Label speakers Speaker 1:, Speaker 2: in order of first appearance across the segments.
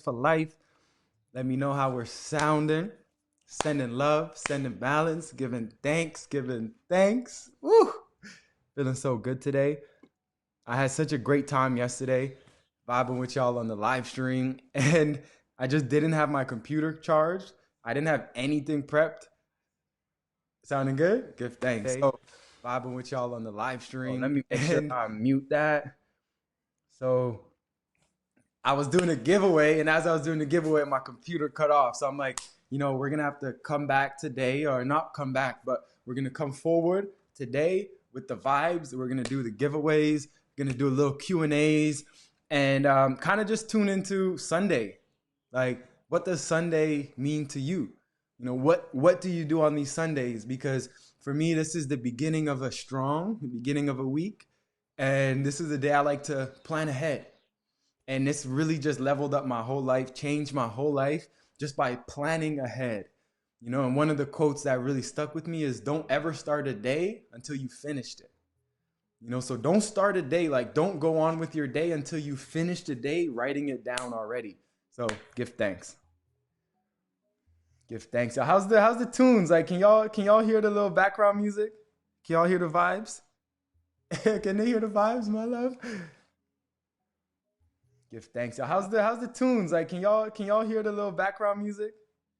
Speaker 1: for life. Let me know how we're sounding. Sending love, sending balance, giving thanks, giving thanks. Woo! Feeling so good today. I had such a great time yesterday vibing with y'all on the live stream, and I just didn't have my computer charged. I didn't have anything prepped. Sounding good? Give thanks. So, vibing with y'all on the live stream. Let me make sure I mute that. So, I was doing a giveaway, and as I was doing the giveaway, my computer cut off. So I'm like, we're gonna have to come back today, or not come back, but we're gonna come forward today with the vibes. We're gonna do the giveaways, gonna do a little Q&As, and kind of just tune into Sunday. Like, what does Sunday mean to you? What do you do on these Sundays? Because for me, this is the beginning of the beginning of a week, and this is the day I like to plan ahead. And this really just leveled up my whole life, changed my whole life just by planning ahead. And one of the quotes that really stuck with me is, don't ever start a day until you finished it. So don't start a day, like don't go on with your day until you finish the day writing it down already. So give thanks. Give thanks. So how's the tunes? Like, can y'all hear the little background music? Can y'all hear the vibes? Can they hear the vibes, my love? Give thanks. So how's the tunes? Like, can y'all hear the little background music?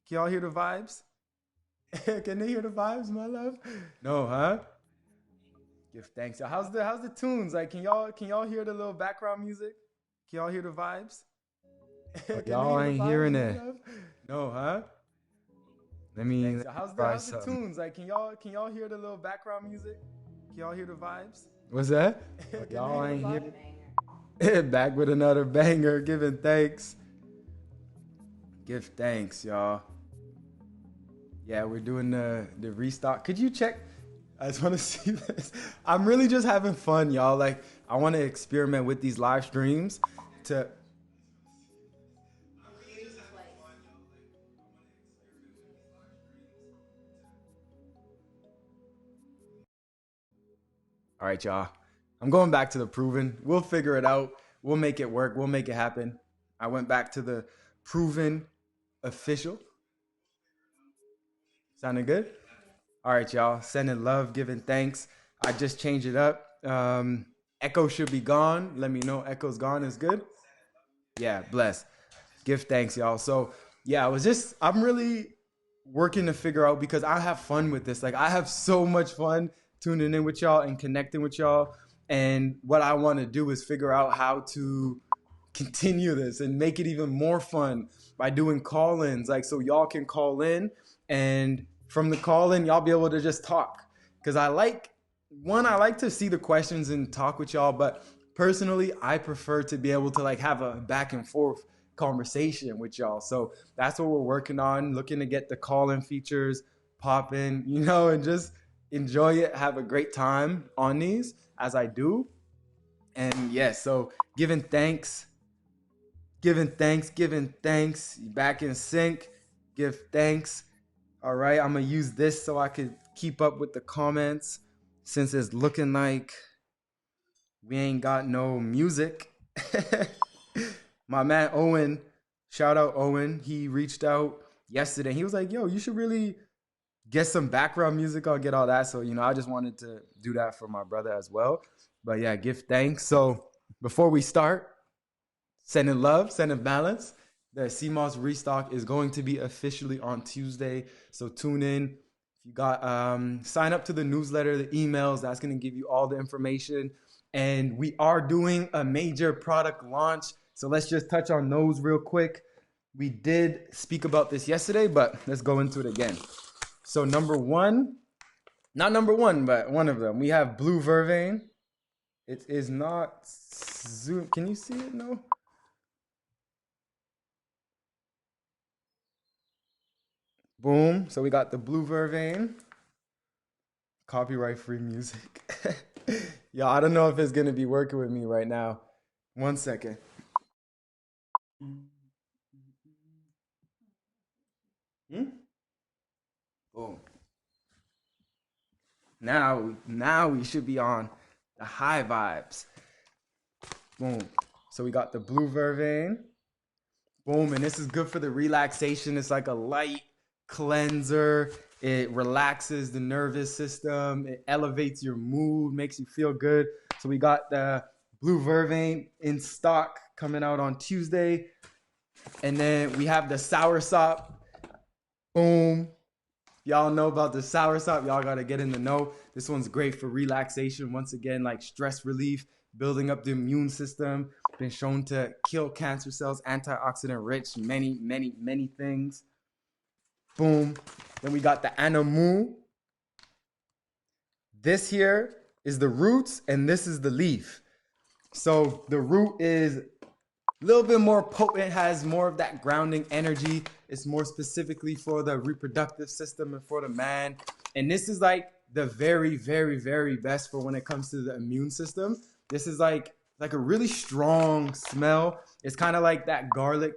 Speaker 1: Can y'all hear the vibes? Can they hear the vibes, my love? No, huh? Give thanks. So how's the tunes? Like, can y'all hear the little background music? Can y'all hear the vibes? Y'all ain't hearing it. No, huh? Let me. So how's the tunes? Like, can y'all hear the little background music? Can y'all hear the vibes? What's that? Y'all ain't hear. Back with another banger, giving thanks. Give thanks, y'all. Yeah, we're doing the restock. Could you check? I just want to see this. I'm really just having fun, y'all. Like, I want to experiment with these live streams to. All right, y'all. I'm going back to the proven. We'll figure it out. We'll make it work. We'll make it happen. I went back to the proven official. Sounding good? All right, y'all. Sending love, giving thanks. I just changed it up. Echo should be gone. Let me know Echo's gone is good. Yeah, bless. Give thanks, y'all. So, yeah, I'm really working to figure out, because I have fun with this. Like, I have so much fun tuning in with y'all and connecting with y'all. And what I want to do is figure out how to continue this and make it even more fun by doing call-ins. Like, so y'all can call in, and from the call-in, y'all be able to just talk. Because I like to see the questions and talk with y'all, but personally, I prefer to be able to like have a back and forth conversation with y'all. So that's what we're working on, looking to get the call-in features popping, and just enjoy it, have a great time on these as I do. And yes, so giving thanks, back in sync, give thanks. All right, I'm gonna use this so I could keep up with the comments, since it's looking like we ain't got no music. My man Owen, shout out Owen, he reached out yesterday. He was like, yo, you should really get some background music. I'll get all that. So, I just wanted to do that for my brother as well. But yeah, give thanks. So before we start, sending love, sending balance. The CMOS restock is going to be officially on Tuesday. So tune in. If you got sign up to the newsletter, the emails, that's going to give you all the information. And we are doing a major product launch. So let's just touch on those real quick. We did speak about this yesterday, but let's go into it again. So not number one, but one of them. We have blue vervain. It is not zoom. Can you see it? No. Boom. So we got the blue vervain. Copyright free music. Yo, I don't know if it's gonna be working with me right now. 1 second. Boom. Now we should be on the high vibes. Boom. So we got the blue vervain. Boom. And this is good for the relaxation. It's like a light cleanser. It relaxes the nervous system. It elevates your mood, makes you feel good. So we got the blue vervain in stock coming out on Tuesday. And then we have the soursop. Boom. Y'all know about the soursop. Y'all got to get in the know. This one's great for relaxation. Once again, like stress relief, building up the immune system. Been shown to kill cancer cells, antioxidant rich, many things. Boom. Then we got the anamu. This here is the roots and this is the leaf. So the root is a little bit more potent, has more of that grounding energy. It's more specifically for the reproductive system and for the man. And this is like the very best for when it comes to the immune system. This is like a really strong smell. It's kind of like that garlic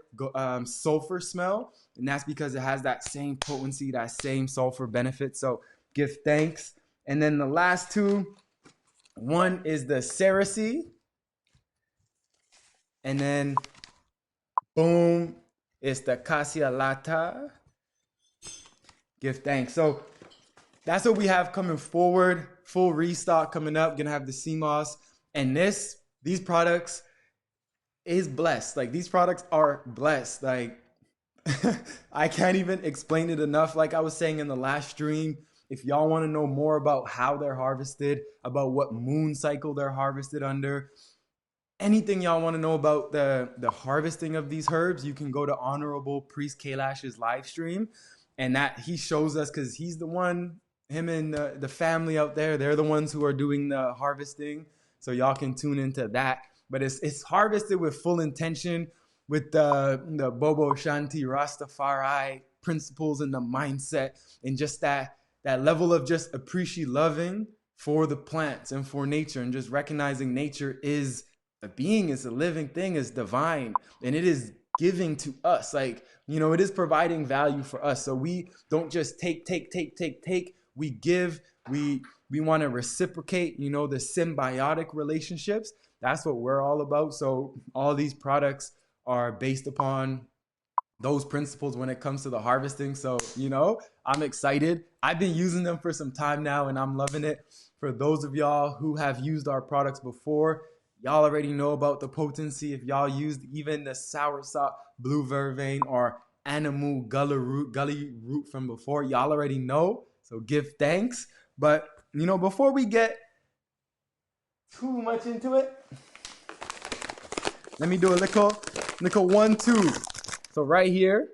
Speaker 1: sulfur smell. And that's because it has that same potency, that same sulfur benefit. So give thanks. And then the last two, one is the cerasee. And then boom, it's the cassialata. Give thanks. So that's what we have coming forward. Full restock coming up. Gonna have the CMOS. And these products is blessed. Like these products are blessed. Like I can't even explain it enough. Like I was saying in the last stream, if y'all want to know more about how they're harvested, about what moon cycle they're harvested under, anything y'all want to know about the harvesting of these herbs, you can go to Honorable Priest Kailash's live stream, and that he shows us, because he's the one, him and the family out there, they're the ones who are doing the harvesting. So y'all can tune into that. But it's harvested with full intention, with the Bobo Shanti Rastafari principles and the mindset, and just that level of just loving for the plants and for nature, and just recognizing nature is a being, is a living thing, is divine, and it is giving to us. Like, you know, it is providing value for us. So we don't just take. We give, we want to reciprocate, you know, the symbiotic relationships. That's what we're all about. So all these products are based upon those principles when it comes to the harvesting. So, you know, I'm excited. I've been using them for some time now and I'm loving it. For those of y'all who have used our products before, y'all already know about the potency. If y'all used even the soursop, blue vervain, or animal gully root from before, y'all already know. So give thanks. But, you know, before we get too much into it, let me do a little 1-2. So right here,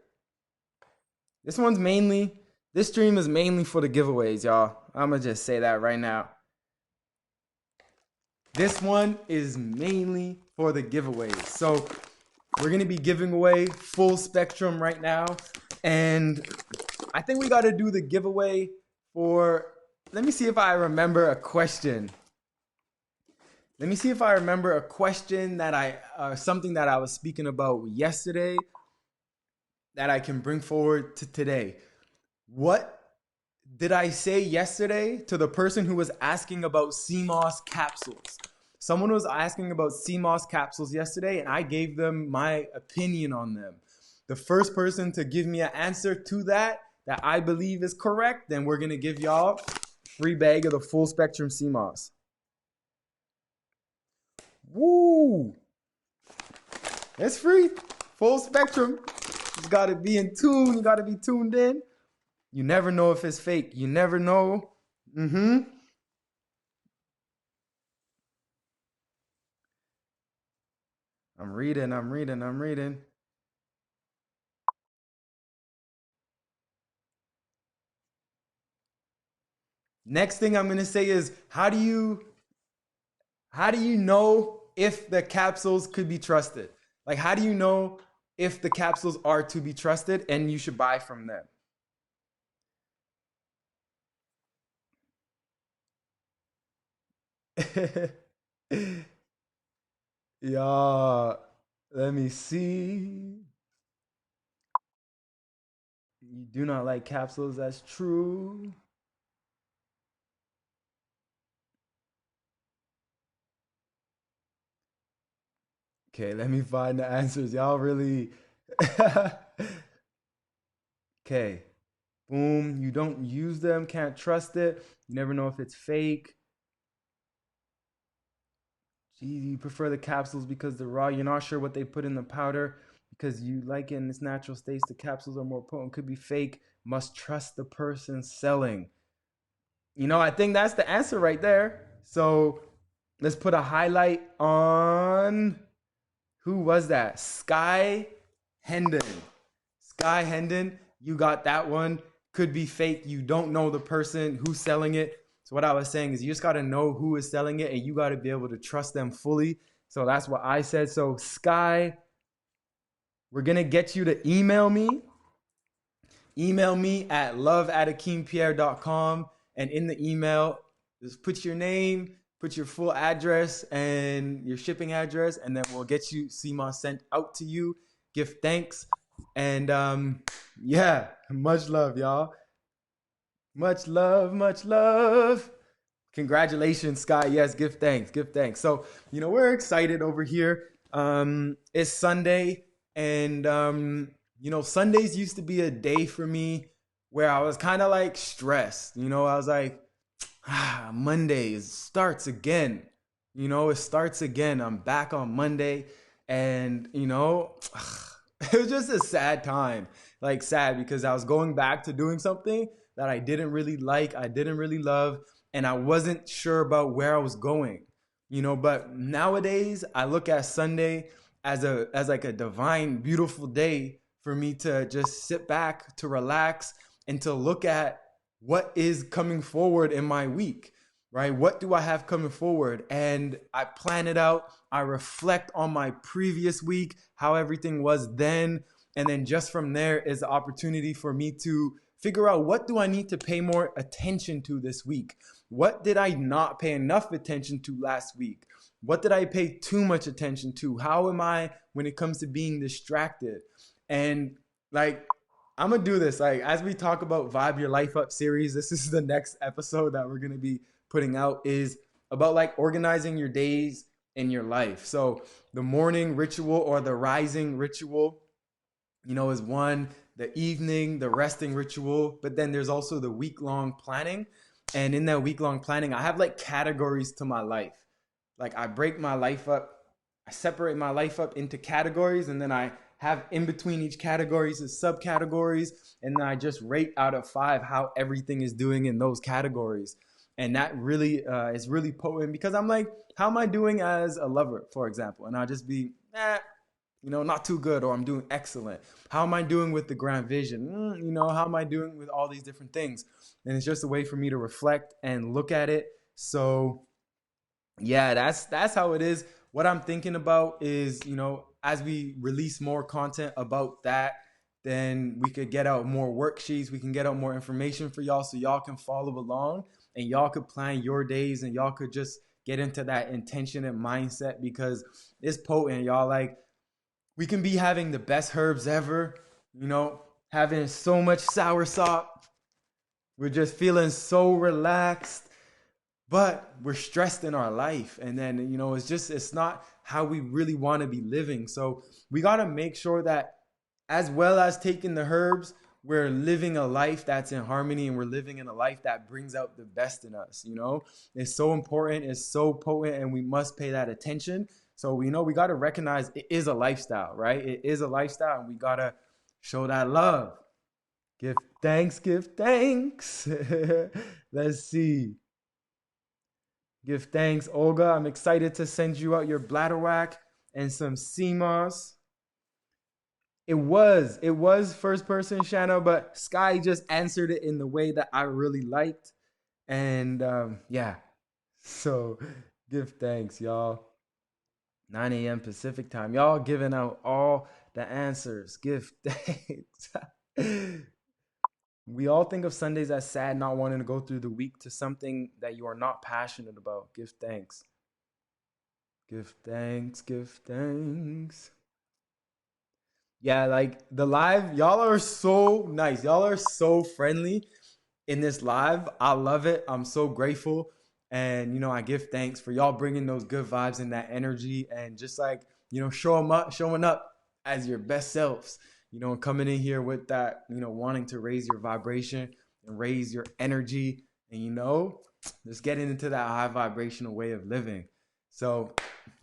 Speaker 1: this stream is mainly for the giveaways, y'all. I'm gonna just say that right now. This one is mainly for the giveaways. So we're gonna be giving away full spectrum right now. And I think we gotta do the giveaway for, let me see if I remember a question. Let me see if I remember a question that something that I was speaking about yesterday that I can bring forward to today. What did I say yesterday to the person who was asking about CMOS capsules? Someone was asking about CMOS capsules yesterday, and I gave them my opinion on them. The first person to give me an answer to that I believe is correct, then we're going to give y'all a free bag of the full spectrum CMOS. Woo! It's free. Full spectrum. You got to be in tune. You got to be tuned in. You never know if it's fake. You never know. I'm reading. Next thing I'm going to say is, how do you know if the capsules could be trusted? Like, how do you know if the capsules are to be trusted and you should buy from them? Yeah, let me see. You do not like capsules, that's true. Okay, let me find the answers. Y'all really Okay. Boom. You don't use them, can't trust it. You never know if it's fake. Geez, you prefer the capsules because they're raw. You're not sure what they put in the powder because you like it in its natural states. The capsules are more potent. Could be fake. Must trust the person selling. I think that's the answer right there. So let's put a highlight on who was that? Sky Hendon. Sky Hendon, you got that one. Could be fake. You don't know the person who's selling it. So what I was saying is you just got to know who is selling it and you got to be able to trust them fully. So that's what I said. So Sky, we're going to get you to email me. Email me at love@akeempierre.com. And in the email, just put your name, put your full address and your shipping address, and then we'll get you CMOS sent out to you. Give thanks. And yeah, much love, y'all. Much love, much love. Congratulations, Sky. Yes, give thanks, give thanks. So, we're excited over here. It's Sunday, and Sundays used to be a day for me where I was kind of like stressed. I was like, Monday starts again. It starts again. I'm back on Monday, and it was just a sad time. Like sad because I was going back to doing something that I didn't really like, I didn't really love, and I wasn't sure about where I was going. But nowadays I look at Sunday as like a divine, beautiful day for me to just sit back, to relax, and to look at what is coming forward in my week, right? What do I have coming forward? And I plan it out. I reflect on my previous week, how everything was then. And then just from there is the opportunity for me to figure out what do I need to pay more attention to this week? What did I not pay enough attention to last week? What did I pay too much attention to? How am I when it comes to being distracted? And like, I'm gonna do this. Like, as we talk about Vibe Your Life Up series, this is the next episode that we're gonna be putting out, is about like organizing your days in your life. So the morning ritual or the rising ritual, is one, the evening, the resting ritual, but then there's also the week-long planning. And in that week-long planning, I have like categories to my life. Like I break my life up, I separate my life up into categories, and then I have in between each categories is subcategories, and then I just rate out of 5 how everything is doing in those categories. And that really is really potent because I'm like, how am I doing as a lover, for example? And I'll just be, not too good, or I'm doing excellent. How am I doing with the grand vision? How am I doing with all these different things? And it's just a way for me to reflect and look at it. So yeah, that's how it is. What I'm thinking about is, as we release more content about that, then we could get out more worksheets. We can get out more information for y'all so y'all can follow along and y'all could plan your days and y'all could just get into that intention and mindset because it's potent, y'all. Like, we can be having the best herbs ever, having so much soursop. We're just feeling so relaxed, but we're stressed in our life. And then, it's not how we really want to be living. So we got to make sure that as well as taking the herbs, we're living a life that's in harmony and we're living in a life that brings out the best in us. It's so important. It's so potent and we must pay that attention. So we got to recognize it is a lifestyle, right? It is a lifestyle and we got to show that love. Give thanks, give thanks. Let's see. Give thanks, Olga. I'm excited to send you out your bladder whack and some CMOS. It was first person, Shanna, but Sky just answered it in the way that I really liked. And yeah, so give thanks, y'all. 9 a.m. Pacific time. Y'all giving out all the answers. Give thanks. We all think of Sundays as sad, not wanting to go through the week to something that you are not passionate about. Give thanks. Give thanks. Give thanks. Yeah, like the live, y'all are so nice. Y'all are so friendly in this live. I love it. I'm so grateful. And, I give thanks for y'all bringing those good vibes and that energy and just like, showing up as your best selves, and coming in here with that, wanting to raise your vibration and raise your energy and, just getting into that high vibrational way of living. So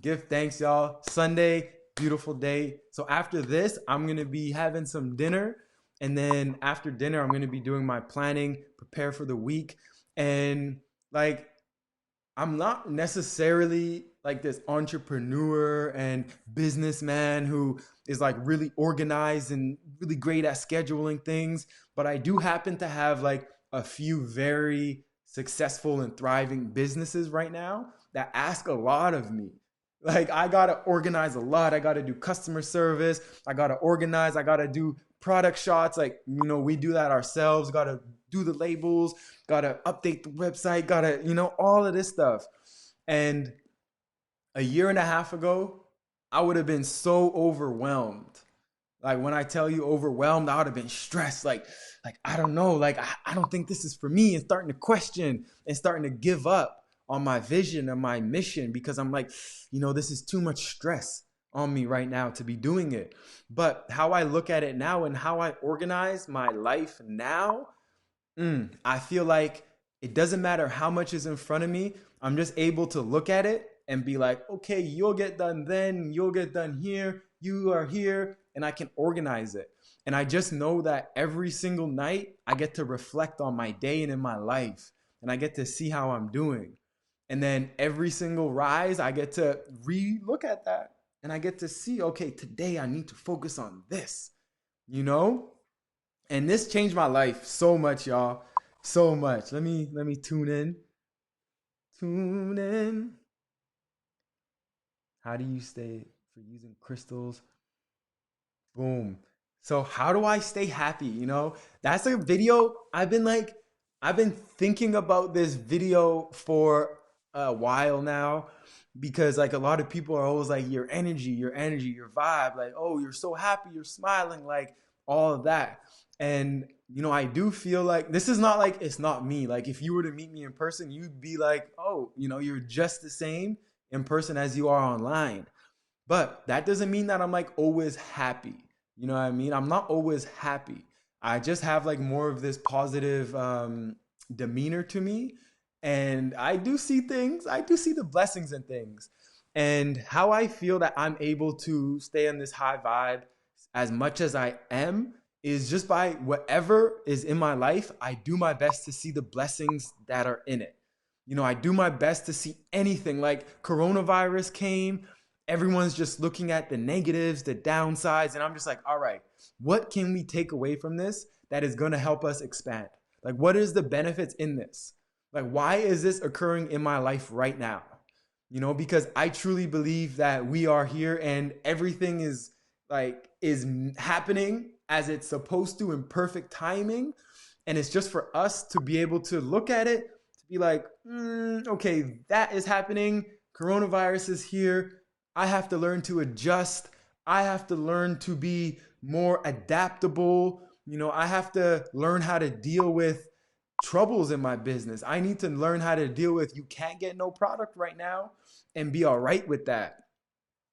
Speaker 1: give thanks, y'all. Sunday, beautiful day. So after this, I'm going to be having some dinner. And then after dinner, I'm going to be doing my planning, prepare for the week. And like, I'm not necessarily like this entrepreneur and businessman who is like really organized and really great at scheduling things, but I do happen to have like a few very successful and thriving businesses right now that ask a lot of me. Like I got to organize a lot. I got to do customer service. I got to organize. I got to do product shots. Like, we do that ourselves. Got to do the labels, gotta update the website, gotta, all of this stuff. And a year and a half ago, I would have been so overwhelmed. Like when I tell you overwhelmed, I would have been stressed. Like I don't know, like I don't think this is for me, and starting to question and starting to give up on my vision and my mission because I'm like, this is too much stress on me right now to be doing it. But how I look at it now and how I organize my life now, I feel like it doesn't matter how much is in front of me. I'm just able to look at it and be like, okay, you'll get done then, you'll get done here, you are here, and I can organize it. And I just know that every single night I get to reflect on my day and in my life, and I get to see how I'm doing. And then every single rise, I get to re-look at that and I get to see, okay, today I need to focus on this, you know? And this changed my life so much, y'all. So much. Let me tune in. Tune in. How do you stay for using crystals? Boom. So how do I stay happy? That's a video I've been thinking about this video for a while now because like a lot of people are always like your energy, your vibe, like, oh, you're so happy, you're smiling, like all of that. And I do feel like this is not like it's not me. Like if you were to meet me in person, you'd be like, oh, you're just the same in person as you are online. But that doesn't mean that I'm like always happy. You know what I mean? I'm not always happy. I just have like more of this positive demeanor to me. And I do see things, I do see the blessings in things. And how I feel that I'm able to stay on this high vibe as much as I am is just by whatever is in my life, I do my best to see the blessings that are in it. I do my best to see anything. Like coronavirus came, everyone's just looking at the negatives, the downsides, and I'm just like, all right, what can we take away from this that is going to help us expand? Like, what is the benefits in this? Like, why is this occurring in my life right now? Because I truly believe that we are here and everything is happening as it's supposed to in perfect timing. And it's just for us to be able to look at it, to be like, okay, that is happening. Coronavirus is here. I have to learn to adjust. I have to learn to be more adaptable. I have to learn how to deal with troubles in my business. I need to learn how to deal with you can't get no product right now and be all right with that.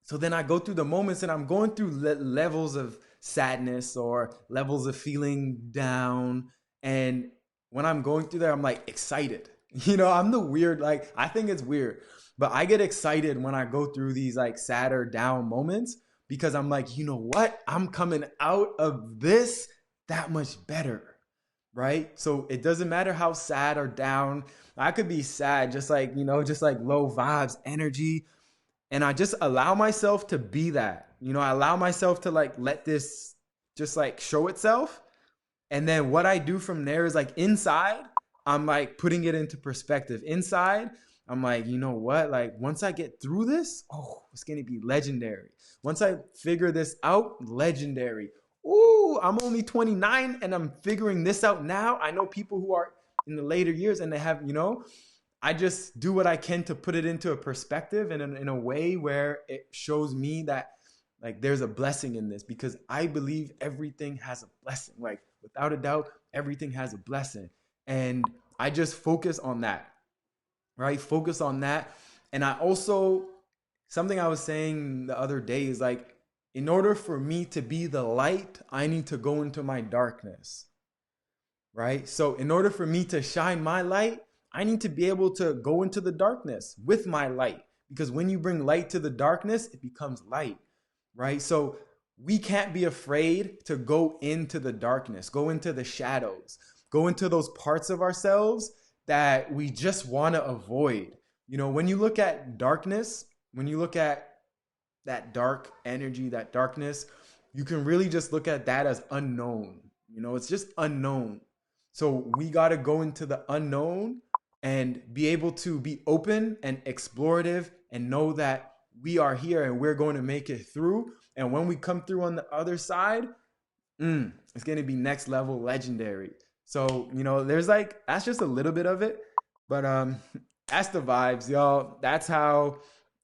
Speaker 1: So then I go through the moments and I'm going through levels of sadness or levels of feeling down. And when I'm going through that, I'm like excited. I'm the weird, like, I think it's weird, but I get excited when I go through these like sad or down moments because I'm like, you know what? I'm coming out of this that much better, right? So it doesn't matter how sad or down I could be sad, just like, just like low vibes, energy. And I just allow myself to be that. I allow myself to like let this just like show itself. And then what I do from there is like inside, I'm like putting it into perspective. Inside, I'm like, you know what? Like once I get through this, oh, it's going to be legendary. Once I figure this out, legendary. Ooh, I'm only 29 and I'm figuring this out now. I know people who are in the later years and they have, I just do what I can to put it into a perspective and in a way where it shows me that like there's a blessing in this because I believe everything has a blessing. Like without a doubt, everything has a blessing. And I just focus on that, right? Focus on that. And I also, something I was saying the other day is like, in order for me to be the light, I need to go into my darkness, right? So in order for me to shine my light, I need to be able to go into the darkness with my light, because when you bring light to the darkness, it becomes light, right? So we can't be afraid to go into the darkness, go into the shadows, go into those parts of ourselves that we just want to avoid. You know, when you look at darkness, when you look at that dark energy, that darkness, you can really just look at that as unknown. You know, it's just unknown. So we got to go into the unknown and be able to be open and explorative and know that we are here and we're going to make it through. And when we come through on the other side, it's going to be next level legendary. So, you know, there's like, that's just a little bit of it. But that's the vibes, y'all. That's how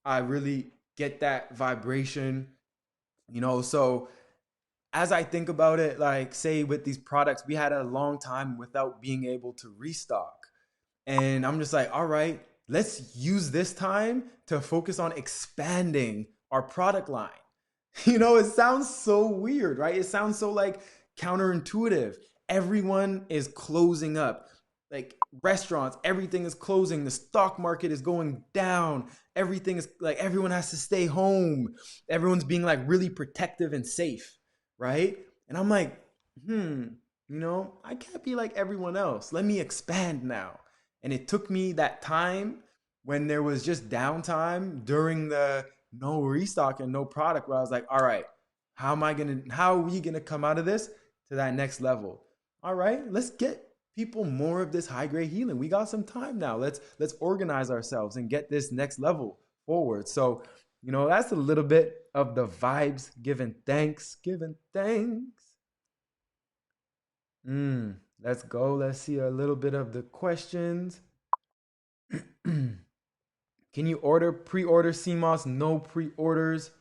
Speaker 1: I really get that vibration, you know. So as I think about it, like say with these products, we had a long time without being able to restock. And I'm just like, all right, let's use this time to focus on expanding our product line. You know, it sounds so weird, right? It sounds so like counterintuitive. Everyone is closing up. Like restaurants, everything is closing. The stock market is going down. Everything is like everyone has to stay home. Everyone's being like really protective and safe, right? And I'm like, you know, I can't be like everyone else. Let me expand now. And it took me that time when there was just downtime during the no restock and no product, where I was like, all right, how are we gonna come out of this to that next level? All right, let's get people more of this high grade healing. We got some time now. Let's organize ourselves and get this next level forward. So, you know, that's a little bit of the vibes, giving thanks. Let's go. Let's see a little bit of the questions. Can you pre-order CMOS? No pre-orders.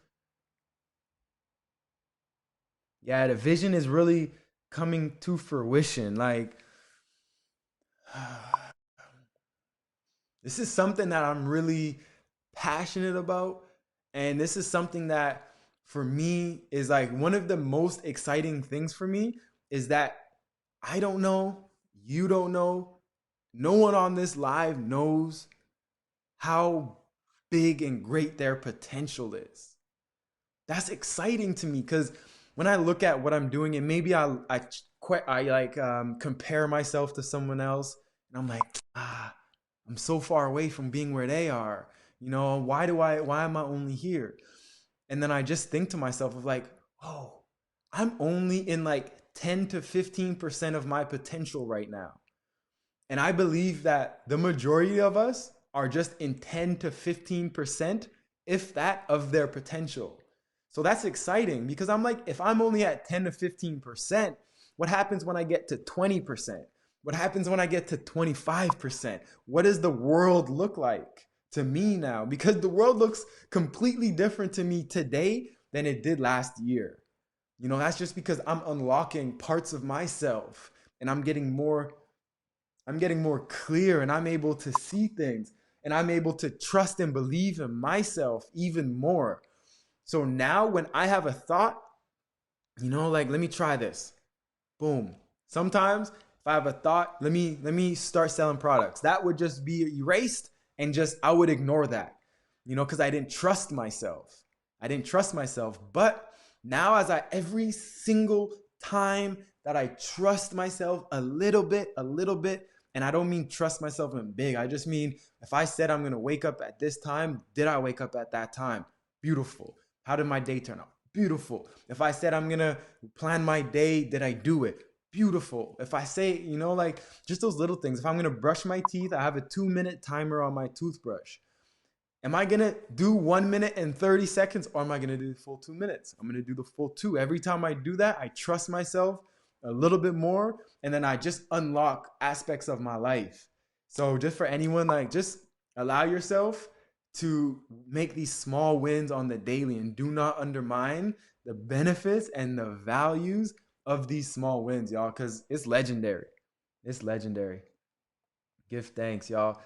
Speaker 1: Yeah, the vision is really coming to fruition. Like, this is something that I'm really passionate about. And this is something that for me is like one of the most exciting things for me is that I don't know, you don't know, no one on this live knows how big and great their potential is. That's exciting to me because when I look at what I'm doing, and maybe I like compare myself to someone else, and I'm like, I'm so far away from being where they are. You know, why am I only here? And then I just think to myself of like, oh, I'm only in like 10 to 15% of my potential right now. And I believe that the majority of us are just in 10 to 15%, if that, of their potential. So that's exciting because I'm like, if I'm only at 10 to 15%, what happens when I get to 20%? What happens when I get to 25%? What does the world look like to me now? Because the world looks completely different to me today than it did last year. You know, that's just because I'm unlocking parts of myself and I'm getting more clear, and I'm able to see things, and I'm able to trust and believe in myself even more. So now when I have a thought, you know, like, let me try this. Boom. Sometimes if I have a thought, let me start selling products. That would just be erased, and just I would ignore that. You know, cuz I didn't trust myself. But now every single time that I trust myself a little bit, and I don't mean trust myself in big. I just mean if I said I'm going to wake up at this time, did I wake up at that time? Beautiful. How did my day turn out? Beautiful. If I said I'm going to plan my day, did I do it? Beautiful. If I say, you know, like just those little things. If I'm going to brush my teeth, I have a 2-minute timer on my toothbrush. Am I going to do 1 minute and 30 seconds, or am I going to do the full 2 minutes? I'm going to do the full 2. Every time I do that, I trust myself a little bit more, and then I just unlock aspects of my life. So just for anyone, like, just allow yourself to make these small wins on the daily, and do not undermine the benefits and the values of these small wins, y'all, because it's legendary. It's legendary. Give thanks, y'all.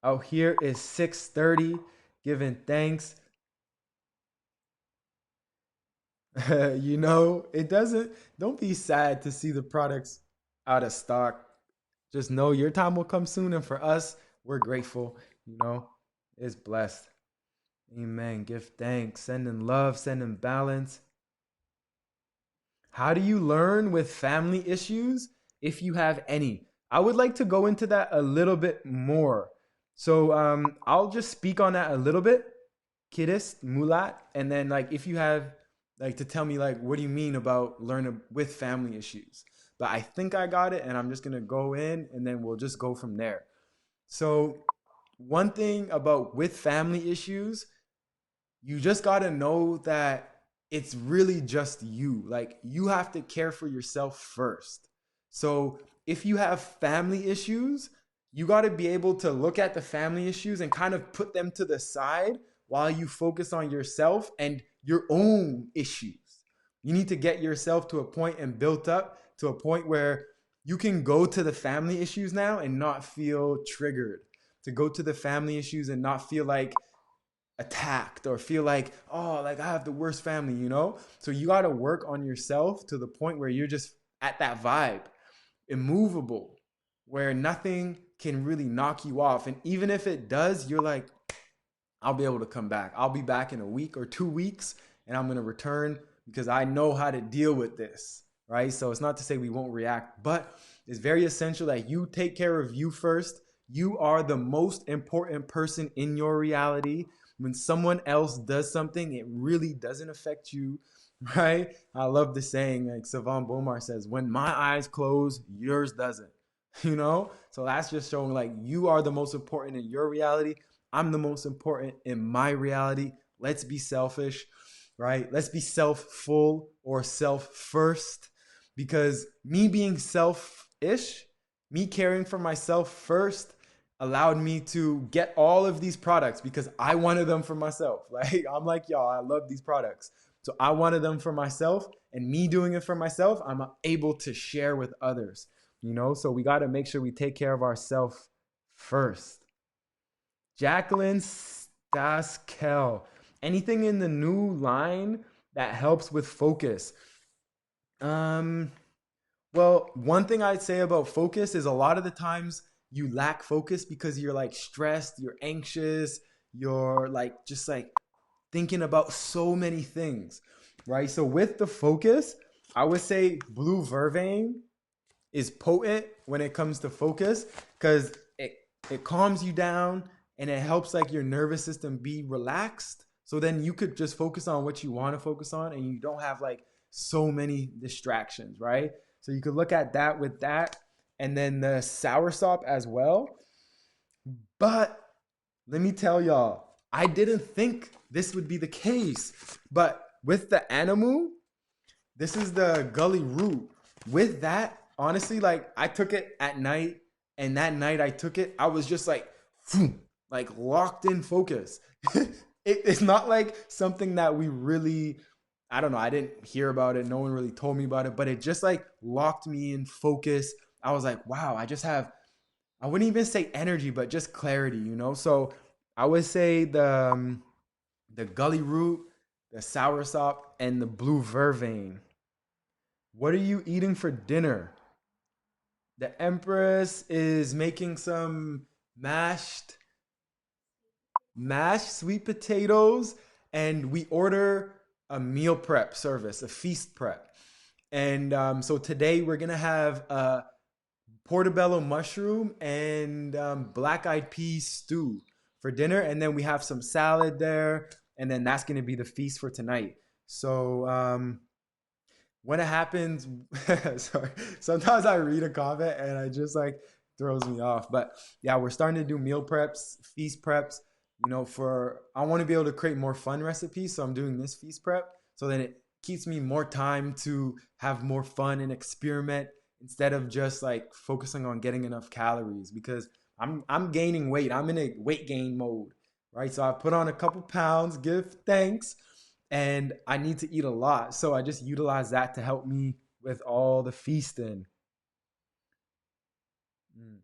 Speaker 1: Out here is 6:30, giving thanks. It doesn't, don't be sad to see the products out of stock. Just know your time will come soon. And for us, we're grateful, you know, it's blessed. Amen. Give thanks, send in love, send in balance. How do you learn with family issues if you have any? I would like to go into that a little bit more. So I'll just speak on that a little bit, Kiddis, Mulat, and then like if you have like to tell me like what do you mean about learning with family issues? But I think I got it, and I'm just gonna go in, and then we'll just go from there. So one thing about with family issues, you just got to know that it's really just you. Like you have to care for yourself first. So if you have family issues, you got to be able to look at the family issues and kind of put them to the side while you focus on yourself and your own issues. You need to get yourself to a point and built up to a point where you can go to the family issues now and not feel triggered, to go to the family issues and not feel like attacked or feel like, oh, like I have the worst family. So you got to work on yourself to the point where you're just at that vibe, immovable, where nothing can really knock you off. And even if it does, you're like, I'll be able to come back. I'll be back in a week or 2 weeks, and I'm going to return because I know how to deal with this, right? So it's not to say we won't react, but it's very essential that you take care of you first. You are the most important person in your reality. When someone else does something, it really doesn't affect you, right? I love the saying, like Savan Bomar says, when my eyes close, yours doesn't, So that's just showing like you are the most important in your reality. I'm the most important in my reality. Let's be selfish, right? Let's be self-full or self-first, because me being selfish, me caring for myself first, allowed me to get all of these products because I wanted them for myself. Like I'm like, y'all, I love these products. So I wanted them for myself, and me doing it for myself, I'm able to share with others. So we got to make sure we take care of ourselves first. Jacqueline Staskel, anything in the new line that helps with focus? Um, well, one thing I'd say about focus is a lot of the times you lack focus because you're like stressed, you're anxious, you're like just like thinking about so many things, right? So with the focus, I would say blue vervain is potent when it comes to focus because it calms you down and it helps like your nervous system be relaxed. So then you could just focus on what you want to focus on, and you don't have like so many distractions, right? So you could look at that with that, and then the soursop as well. But let me tell y'all, I didn't think this would be the case. But with the animal, this is the gully root. With that, honestly, like I took it at night, and that night I took it, I was just like, like locked in focus. It's not like something that we really, I don't know, I didn't hear about it. No one really told me about it, but it just like locked me in focus. I was like, wow, I wouldn't even say energy, but just clarity. So I would say the gully root, the soursop, and the blue vervain. What are you eating for dinner? The Empress is making some mashed sweet potatoes, and we order a meal prep service, a feast prep. And so today we're gonna have a portobello mushroom and black eyed peas stew for dinner, and then we have some salad there, and then that's gonna be the feast for tonight. So when it happens, sorry, sometimes I read a comment and I just like throws me off. But yeah, we're starting to do meal preps, feast preps. For I want to be able to create more fun recipes, so I'm doing this feast prep so that it keeps me more time to have more fun and experiment instead of just like focusing on getting enough calories, because I'm gaining weight. I'm in a weight gain mode, right? So I put on a couple pounds, give thanks, and I need to eat a lot. So I just utilize that to help me with all the feasting. Mm.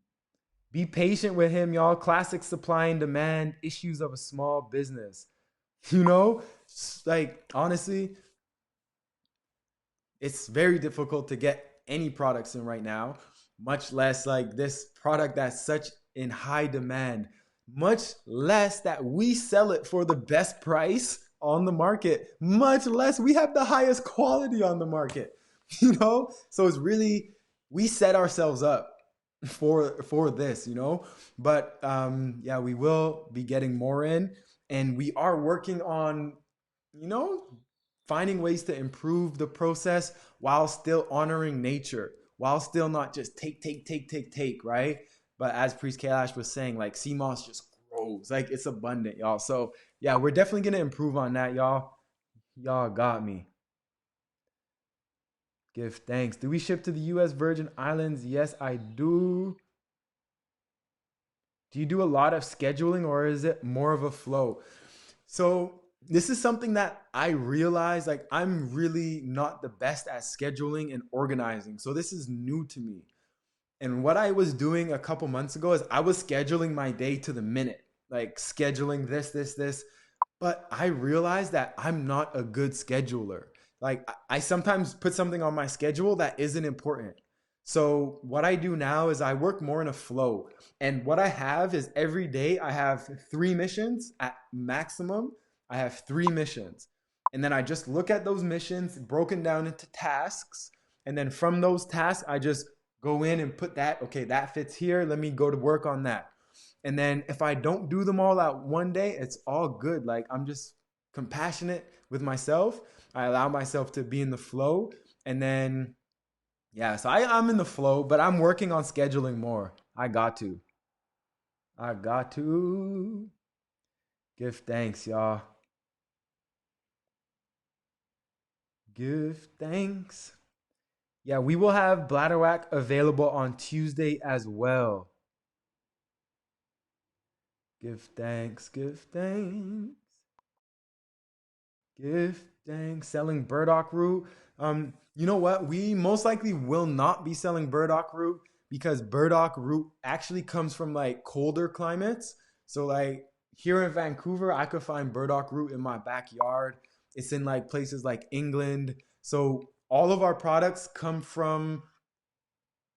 Speaker 1: Be patient with him, y'all. Classic supply and demand issues of a small business. Like honestly, it's very difficult to get any products in right now, much less like this product that's such in high demand, much less that we sell it for the best price on the market, much less we have the highest quality on the market, you know? So it's really, we set ourselves up for this, you know? But yeah, we will be getting more in, and we are working on, you know, finding ways to improve the process while still honoring nature, while still not just take, right? But as Priest Kailash was saying, like CMOS just grows, like it's abundant, y'all. So yeah, we're definitely gonna improve on that, y'all. Y'all got me. Give thanks. Do we ship to the US Virgin Islands? Yes, I do. Do you do a lot of scheduling or is it more of a flow? So this is something that I realize, like I'm really not the best at scheduling and organizing. So this is new to me. And what I was doing a couple months ago is I was scheduling my day to the minute, like scheduling this. But I realized that I'm not a good scheduler. Like I sometimes put something on my schedule that isn't important. So what I do now is I work more in a flow. And what I have is every day I have 3 missions at maximum. I have 3 missions. And then I just look at those missions broken down into tasks. And then from those tasks, I just go in and put that, okay, that fits here. Let me go to work on that. And then if I don't do them all out one day, it's all good. Like I'm just compassionate with myself. I allow myself to be in the flow. And then, yeah, so I'm in the flow, but I'm working on scheduling more. I got to. I got to. Give thanks, y'all. Give thanks. Yeah, we will have Bladderwhack available on Tuesday as well. Give thanks, give thanks. Give thanks. Selling burdock root. You know what? We most likely will not be selling burdock root because burdock root actually comes from like colder climates. So like here in Vancouver, I could find burdock root in my backyard. It's in like places like England. So all of our products come from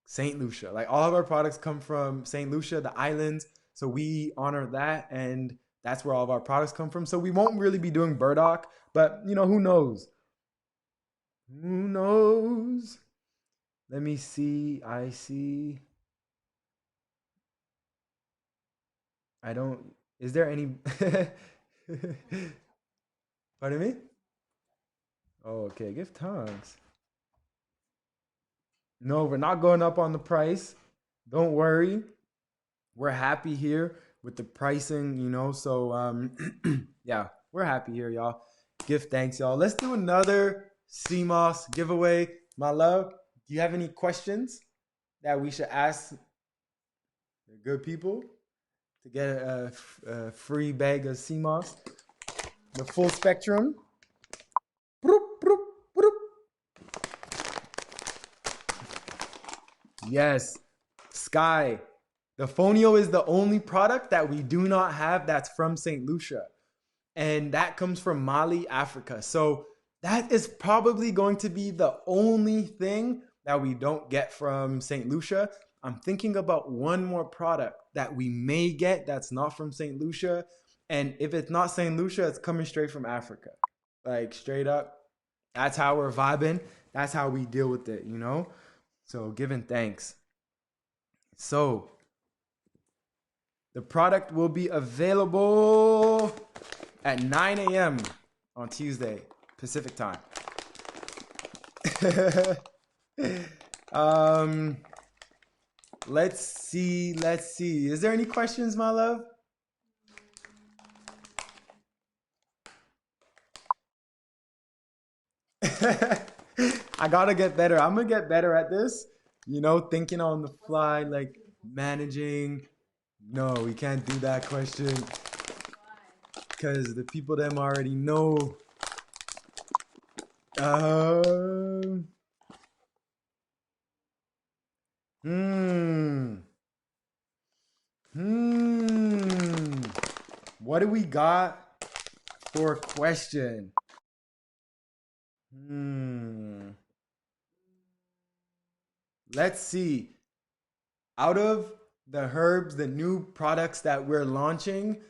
Speaker 1: St. Lucia. Like all of our products come from St. Lucia, the islands. So we honor that, and that's where all of our products come from. So we won't really be doing burdock, but you know, who knows? Who knows? Let me see. I see. I don't. Is there any? Pardon me? Oh, okay. Give tongues. No, we're not going up on the price. Don't worry. We're happy here with the pricing, you know. So yeah, we're happy here, y'all. Give thanks, y'all. Let's do another CMOS giveaway. My love, do you have any questions that we should ask the good people to get a free bag of CMOS? The full spectrum. Broop, broop, broop. Yes, Sky. The Fonio is the only product that we do not have that's from St. Lucia. And that comes from Mali, Africa. So that is probably going to be the only thing that we don't get from St. Lucia. I'm thinking about one more product that we may get that's not from St. Lucia. And if it's not St. Lucia, it's coming straight from Africa. Like straight up. That's how we're vibing. That's how we deal with it, you know? So giving thanks. So the product will be available at 9 a.m. on Tuesday, Pacific time. Let's see. Is there any questions, my love? I gotta get better. I'm gonna get better at this. You know, thinking on the fly, like managing. No, we can't do that question because the people them already know. Hmm. What do we got for a question? Let's see. Out of the herbs, the new products that we're launching,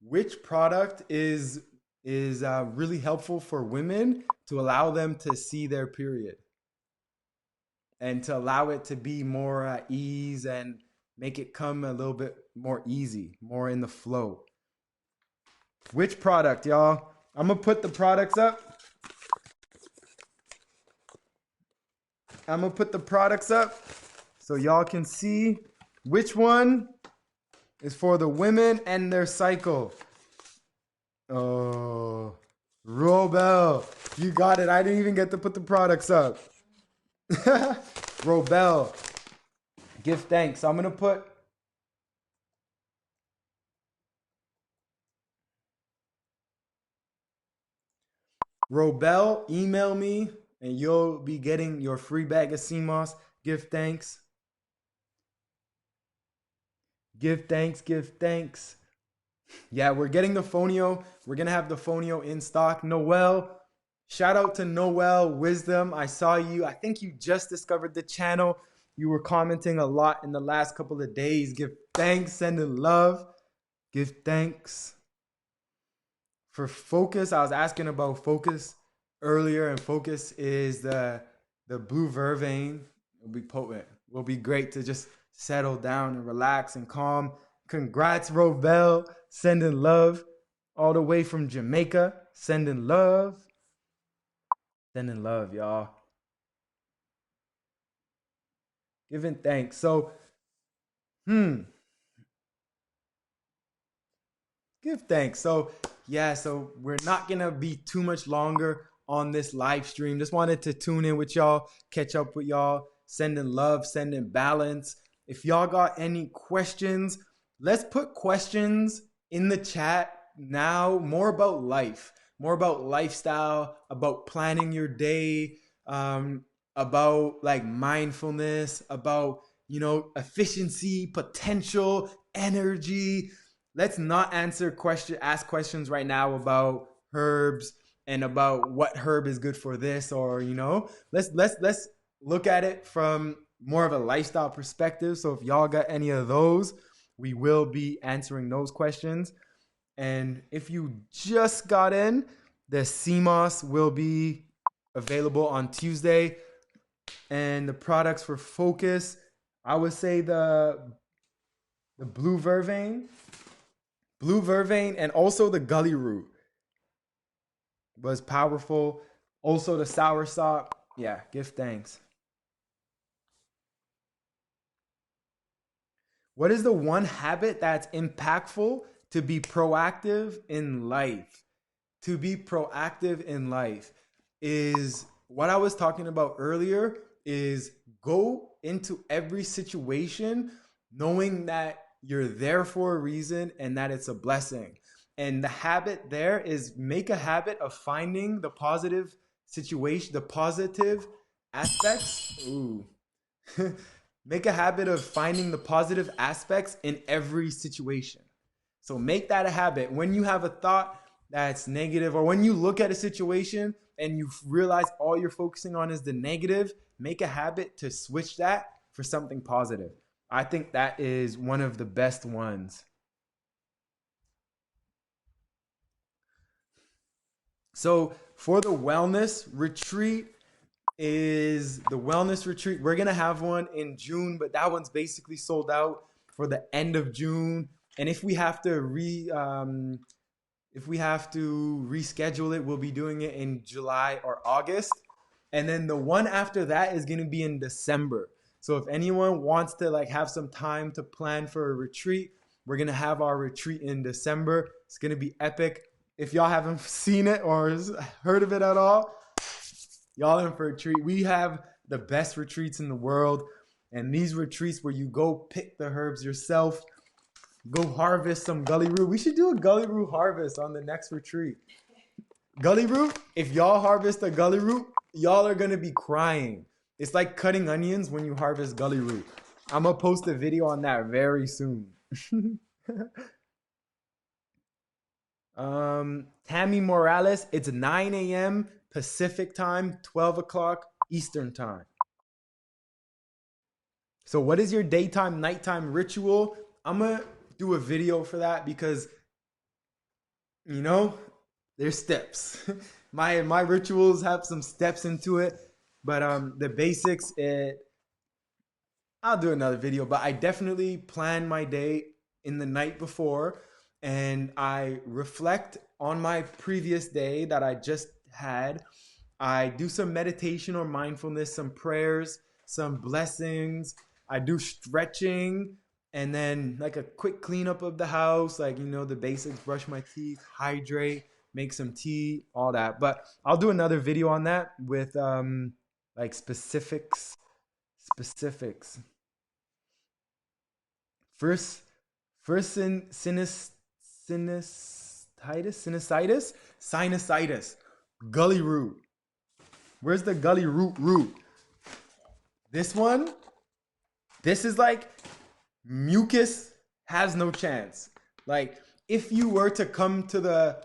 Speaker 1: which product is really helpful for women to allow them to see their period and to allow it to be more at ease and make it come a little bit more easy, more in the flow. Which product, y'all? I'm gonna put the products up. I'm gonna put the products up so y'all can see which one is for the women and their cycle. Oh, Robel, you got it. I didn't even get to put the products up. Robel, give thanks. So I'm gonna put Robel, email me and you'll be getting your free bag of CMOS. Give thanks. Give thanks. Give thanks. Yeah, we're getting the Fonio. We're going to have the Fonio in stock. Noel, shout out to Noel Wisdom. I saw you. I think you just discovered the channel. You were commenting a lot in the last couple of days. Give thanks, sending love. Give thanks. For Focus, I was asking about Focus earlier, and Focus is the blue vervain. It'll be potent. Will be great to just settle down and relax and calm. Congrats, Rovell. Sending love all the way from Jamaica. Sending love. Sending love, y'all. Giving thanks. So, give thanks. So, yeah, so we're not going to be too much longer on this live stream. Just wanted to tune in with y'all, catch up with y'all, sending love, sending balance. If y'all got any questions, let's put questions in the chat now. More about life, more about lifestyle, about planning your day, about like mindfulness, about, efficiency, potential, energy. Let's not ask questions right now about herbs and about what herb is good for this, or let's look at it from more of a lifestyle perspective. So if y'all got any of those, we will be answering those questions. And if you just got in, the CMOS will be available on Tuesday, and the products for Focus, I would say the blue vervain, and also the gully root was powerful. Also the soursop. Yeah, give thanks. What is the one habit that's impactful to be proactive in life? To be proactive in life is what I was talking about earlier, is go into every situation knowing that you're there for a reason and that it's a blessing. And the habit there is make a habit of finding the positive situation, the positive aspects. Ooh. Make a habit of finding the positive aspects in every situation. So make that a habit. When you have a thought that's negative, or when you look at a situation and you realize all you're focusing on is the negative, make a habit to switch that for something positive. I think that is one of the best ones. So for the wellness retreat, we're gonna have one in June, but that one's basically sold out for the end of June. And if we have to reschedule it, we'll be doing it in July or August. And then the one after that is gonna be in December. So if anyone wants to like have some time to plan for a retreat, we're gonna have our retreat in December. It's gonna be epic. If y'all haven't seen it or heard of it at all, y'all in for a treat. We have the best retreats in the world. And these retreats where you go pick the herbs yourself, go harvest some gully root. We should do a gully root harvest on the next retreat. Gully root, if y'all harvest a gully root, y'all are going to be crying. It's like cutting onions when you harvest gully root. I'm going to post a video on that very soon. Tammy Morales, it's 9 a.m. Pacific time, 12 o'clock Eastern time. So what is your daytime, nighttime ritual? I'm going to do a video for that because, you know, there's steps. My rituals have some steps into it, but the basics, I'll do another video, but I definitely plan my day in the night before and I reflect on my previous day that I just had. I do some meditation or mindfulness, some prayers, some blessings. I do stretching and then like a quick cleanup of the house, like, you know, the basics, brush my teeth, hydrate, make some tea, all that. But I'll do another video on that with like specifics. First, sinusitis, gully root. Where's the gully root? This one, this is like mucus has no chance. Like if you were to come to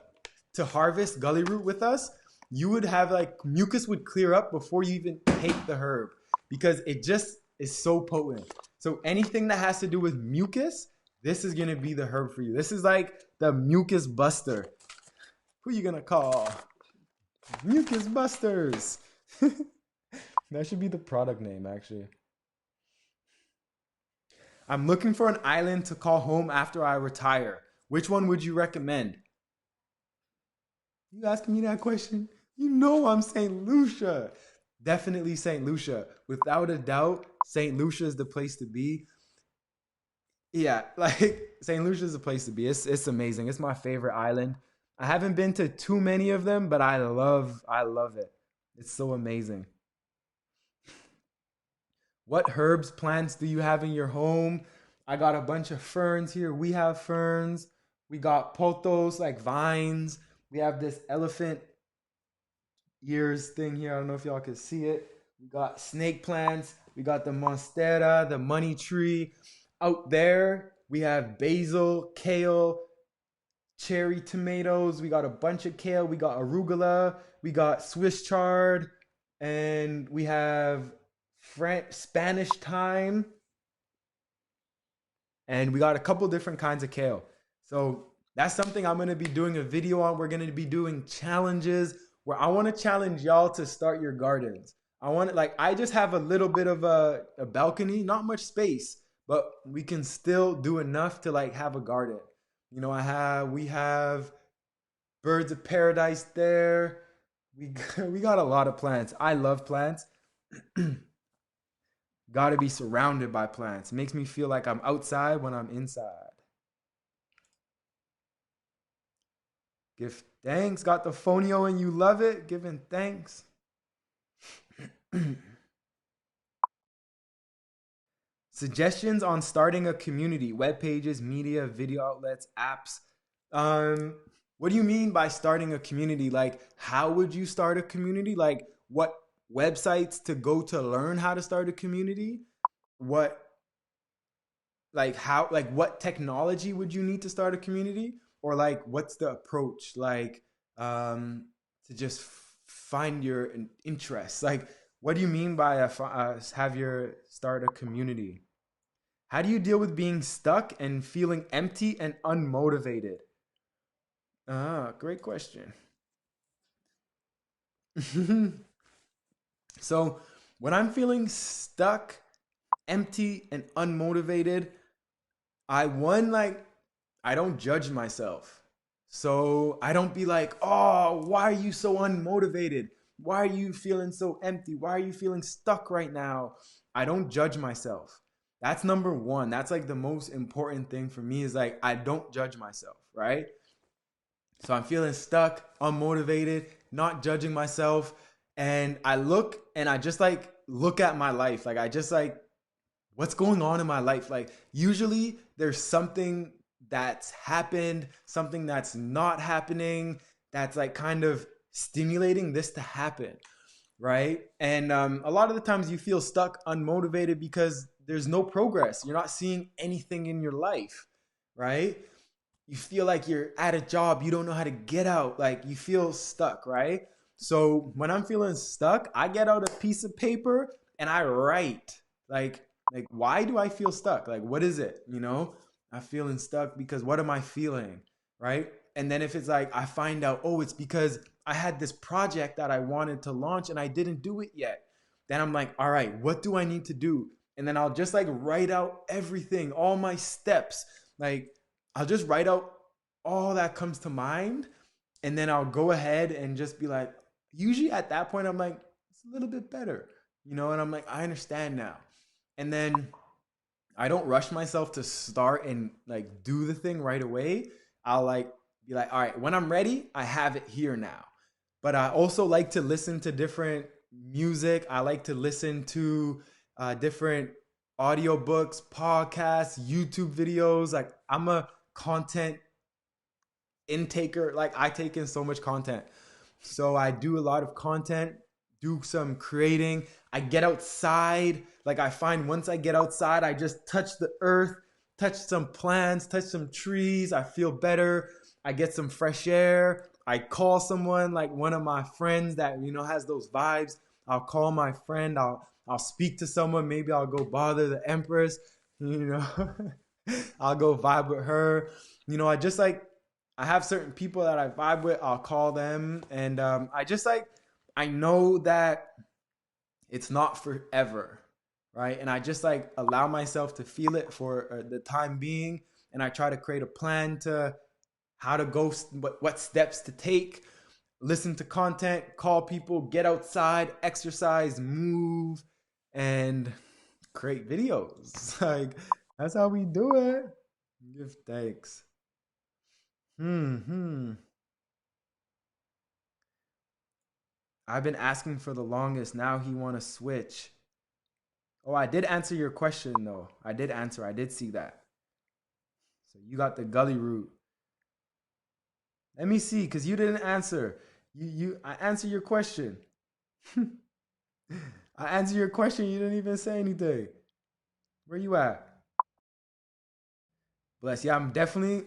Speaker 1: harvest gully root with us, you would have like mucus would clear up before you even take the herb because it just is so potent. So anything that has to do with mucus, this is gonna be the herb for you. This is like the mucus buster. Who you gonna call? Mucus Busters. That should be the product name, actually. I'm looking for an island to call home after I retire. Which one would you recommend? You asking me that question? You know I'm St. Lucia. Definitely St. Lucia. Without a doubt, St. Lucia is the place to be. Yeah, like St. Lucia is the place to be. It's amazing. It's my favorite island. I haven't been to too many of them, but I love it. It's so amazing. What herbs, plants do you have in your home? I got a bunch of ferns here. We have ferns. We got pothos, like vines. We have this elephant ears thing here. I don't know if y'all can see it. We got snake plants. We got the monstera, the money tree. Out there, we have basil, kale, cherry tomatoes. We got a bunch of kale. We got arugula. We got Swiss chard. And we have Spanish thyme. And we got a couple different kinds of kale. So that's something I'm going to be doing a video on. We're going to be doing challenges where I want to challenge y'all to start your gardens. I just have a little bit of a balcony, not much space, but we can still do enough to like have a garden. You know, we have birds of paradise there. We got a lot of plants. I love plants. Got to be surrounded by plants. It makes me feel like I'm outside when I'm inside. Give thanks. Got the phonio and you love it. Giving thanks. Suggestions on starting a community, web pages, media, video outlets, apps. What do you mean by starting a community? Like, how would you start a community? Like, what websites to go to learn how to start a community? What technology would you need to start a community? Or like, what's the approach? Like, to just find your interests. Like, what do you mean by start a community? How do you deal with being stuck and feeling empty and unmotivated? Great question. So when I'm feeling stuck, empty, and unmotivated, I don't judge myself. So I don't be like, oh, why are you so unmotivated? Why are you feeling so empty? Why are you feeling stuck right now? I don't judge myself. That's number one. That's like the most important thing for me is like, I don't judge myself, right? So I'm feeling stuck, unmotivated, not judging myself. And I look and I just like look at my life. Like I just like, what's going on in my life? Like usually there's something that's happened, something that's not happening, that's like kind of stimulating this to happen, right? And a lot of the times you feel stuck, unmotivated because there's no progress. You're not seeing anything in your life, right? You feel like you're at a job, you don't know how to get out, like you feel stuck, right? So when I'm feeling stuck, I get out a piece of paper and I write. Like Like, why do I feel stuck? Like, what is it? I'm feeling stuck because what am I feeling? Right. And then if it's like, I find out, oh, it's because I had this project that I wanted to launch and I didn't do it yet. Then I'm like, all right, what do I need to do? And then I'll just like write out everything, all my steps. Like, I'll just write out all that comes to mind. And then I'll go ahead and just be like, usually at that point, I'm like, it's a little bit better, and I'm like, I understand now. And then I don't rush myself to start and like do the thing right away. I'll like be like, all right, when I'm ready, I have it here now. But I also like to listen to different music. I like to listen to different audiobooks, podcasts, YouTube videos. Like, I'm a content intaker. Like, I take in so much content. So I do a lot of content, do some creating. I get outside. Like, I find once I get outside, I just touch the earth, touch some plants, touch some trees. I feel better. I get some fresh air. I call someone, like one of my friends that, has those vibes. I'll call my friend. I'll speak to someone. Maybe I'll go bother the Empress. I'll go vibe with her. I just like, I have certain people that I vibe with. I'll call them. And I just like, I know that it's not forever, right? And I just like allow myself to feel it for the time being. And I try to create a plan to how to go, what steps to take, listen to content, call people, get outside, exercise, move, and create videos. Like, that's how we do it. Give thanks. I've been asking for the longest. Now he want to switch. Oh, I did answer your question though. I did answer. I did see that. So you got the gully root. Let me see, cause you didn't answer. I answered your question. I answered your question. You didn't even say anything. Where you at? Bless. Yeah, I'm definitely,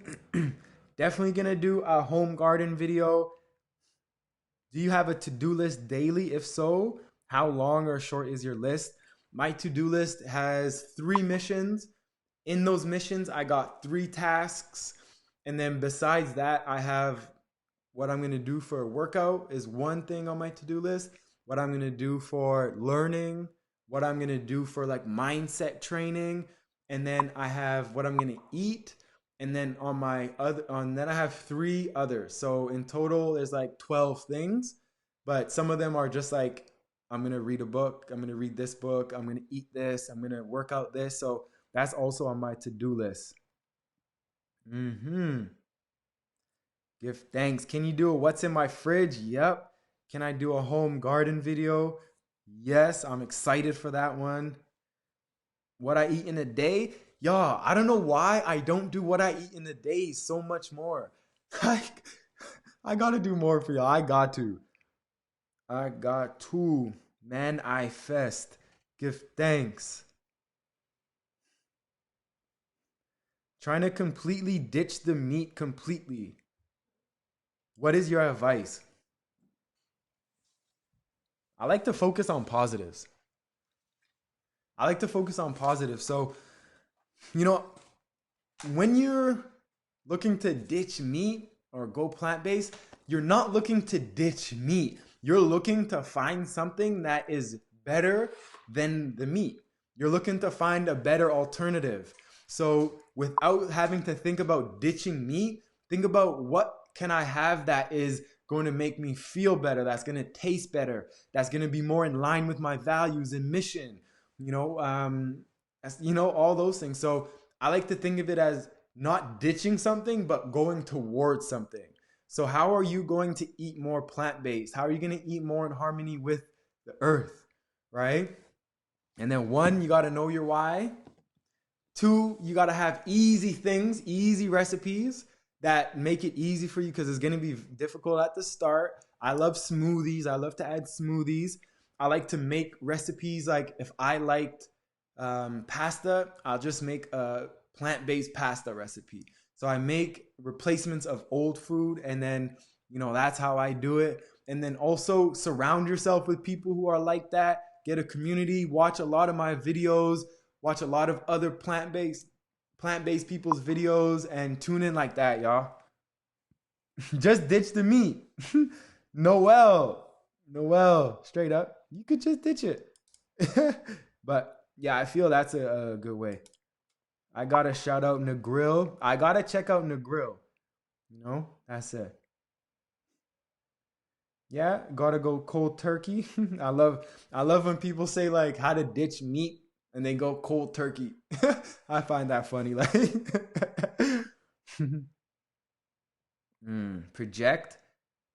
Speaker 1: definitely gonna do a home garden video. Do you have a to-do list daily? If so, how long or short is your list? My to-do list has 3 missions. In those missions, I got 3 tasks. And then besides that, I have what I'm going to do for a workout is one thing on my to-do list. What I'm going to do for learning, what I'm going to do for like mindset training, and then I have what I'm going to eat. And then then I have 3 others. So in total, there's like 12 things, but some of them are just like, I'm going to read a book. I'm going to read this book. I'm going to eat this. I'm going to work out this. So that's also on my to-do list. Give thanks. Can you do a what's in my fridge? Yep. Can I do a home garden video? Yes, I'm excited for that one. What I eat in a day? Y'all, I don't know why I don't do what I eat in a day so much more. Like, I gotta do more for y'all. I got to. I got to. Man, I fest. Give thanks. Trying to completely ditch the meat completely. What is your advice? I like to focus on positives. I like to focus on positives. So, you know, when you're looking to ditch meat or go plant-based, you're not looking to ditch meat. You're looking to find something that is better than the meat. You're looking to find a better alternative. So without having to think about ditching meat, think about what can I have that is going to make me feel better, that's going to taste better, that's going to be more in line with my values and mission, all those things. So I like to think of it as not ditching something, but going towards something. So how are you going to eat more plant-based? How are you going to eat more in harmony with the earth, right? And then 1, you got to know your why. 2, you got to have easy things, easy recipes that make it easy for you because it's going to be difficult at the start. I love smoothies. I love to add smoothies. I like to make recipes. Like if I liked pasta, I'll just make a plant-based pasta recipe. So I make replacements of old food, and then, that's how I do it. And then also surround yourself with people who are like that. Get a community, watch a lot of my videos, watch a lot of other plant-based people's videos and tune in like that, y'all. Just ditch the meat. Noel. Noel, straight up. You could just ditch it. But yeah, I feel that's a good way. I gotta shout out Negril. I gotta check out Negril. You know, that's it. Yeah, gotta go cold turkey. I love when people say like how to ditch meat and they go cold turkey. I find that funny. Like project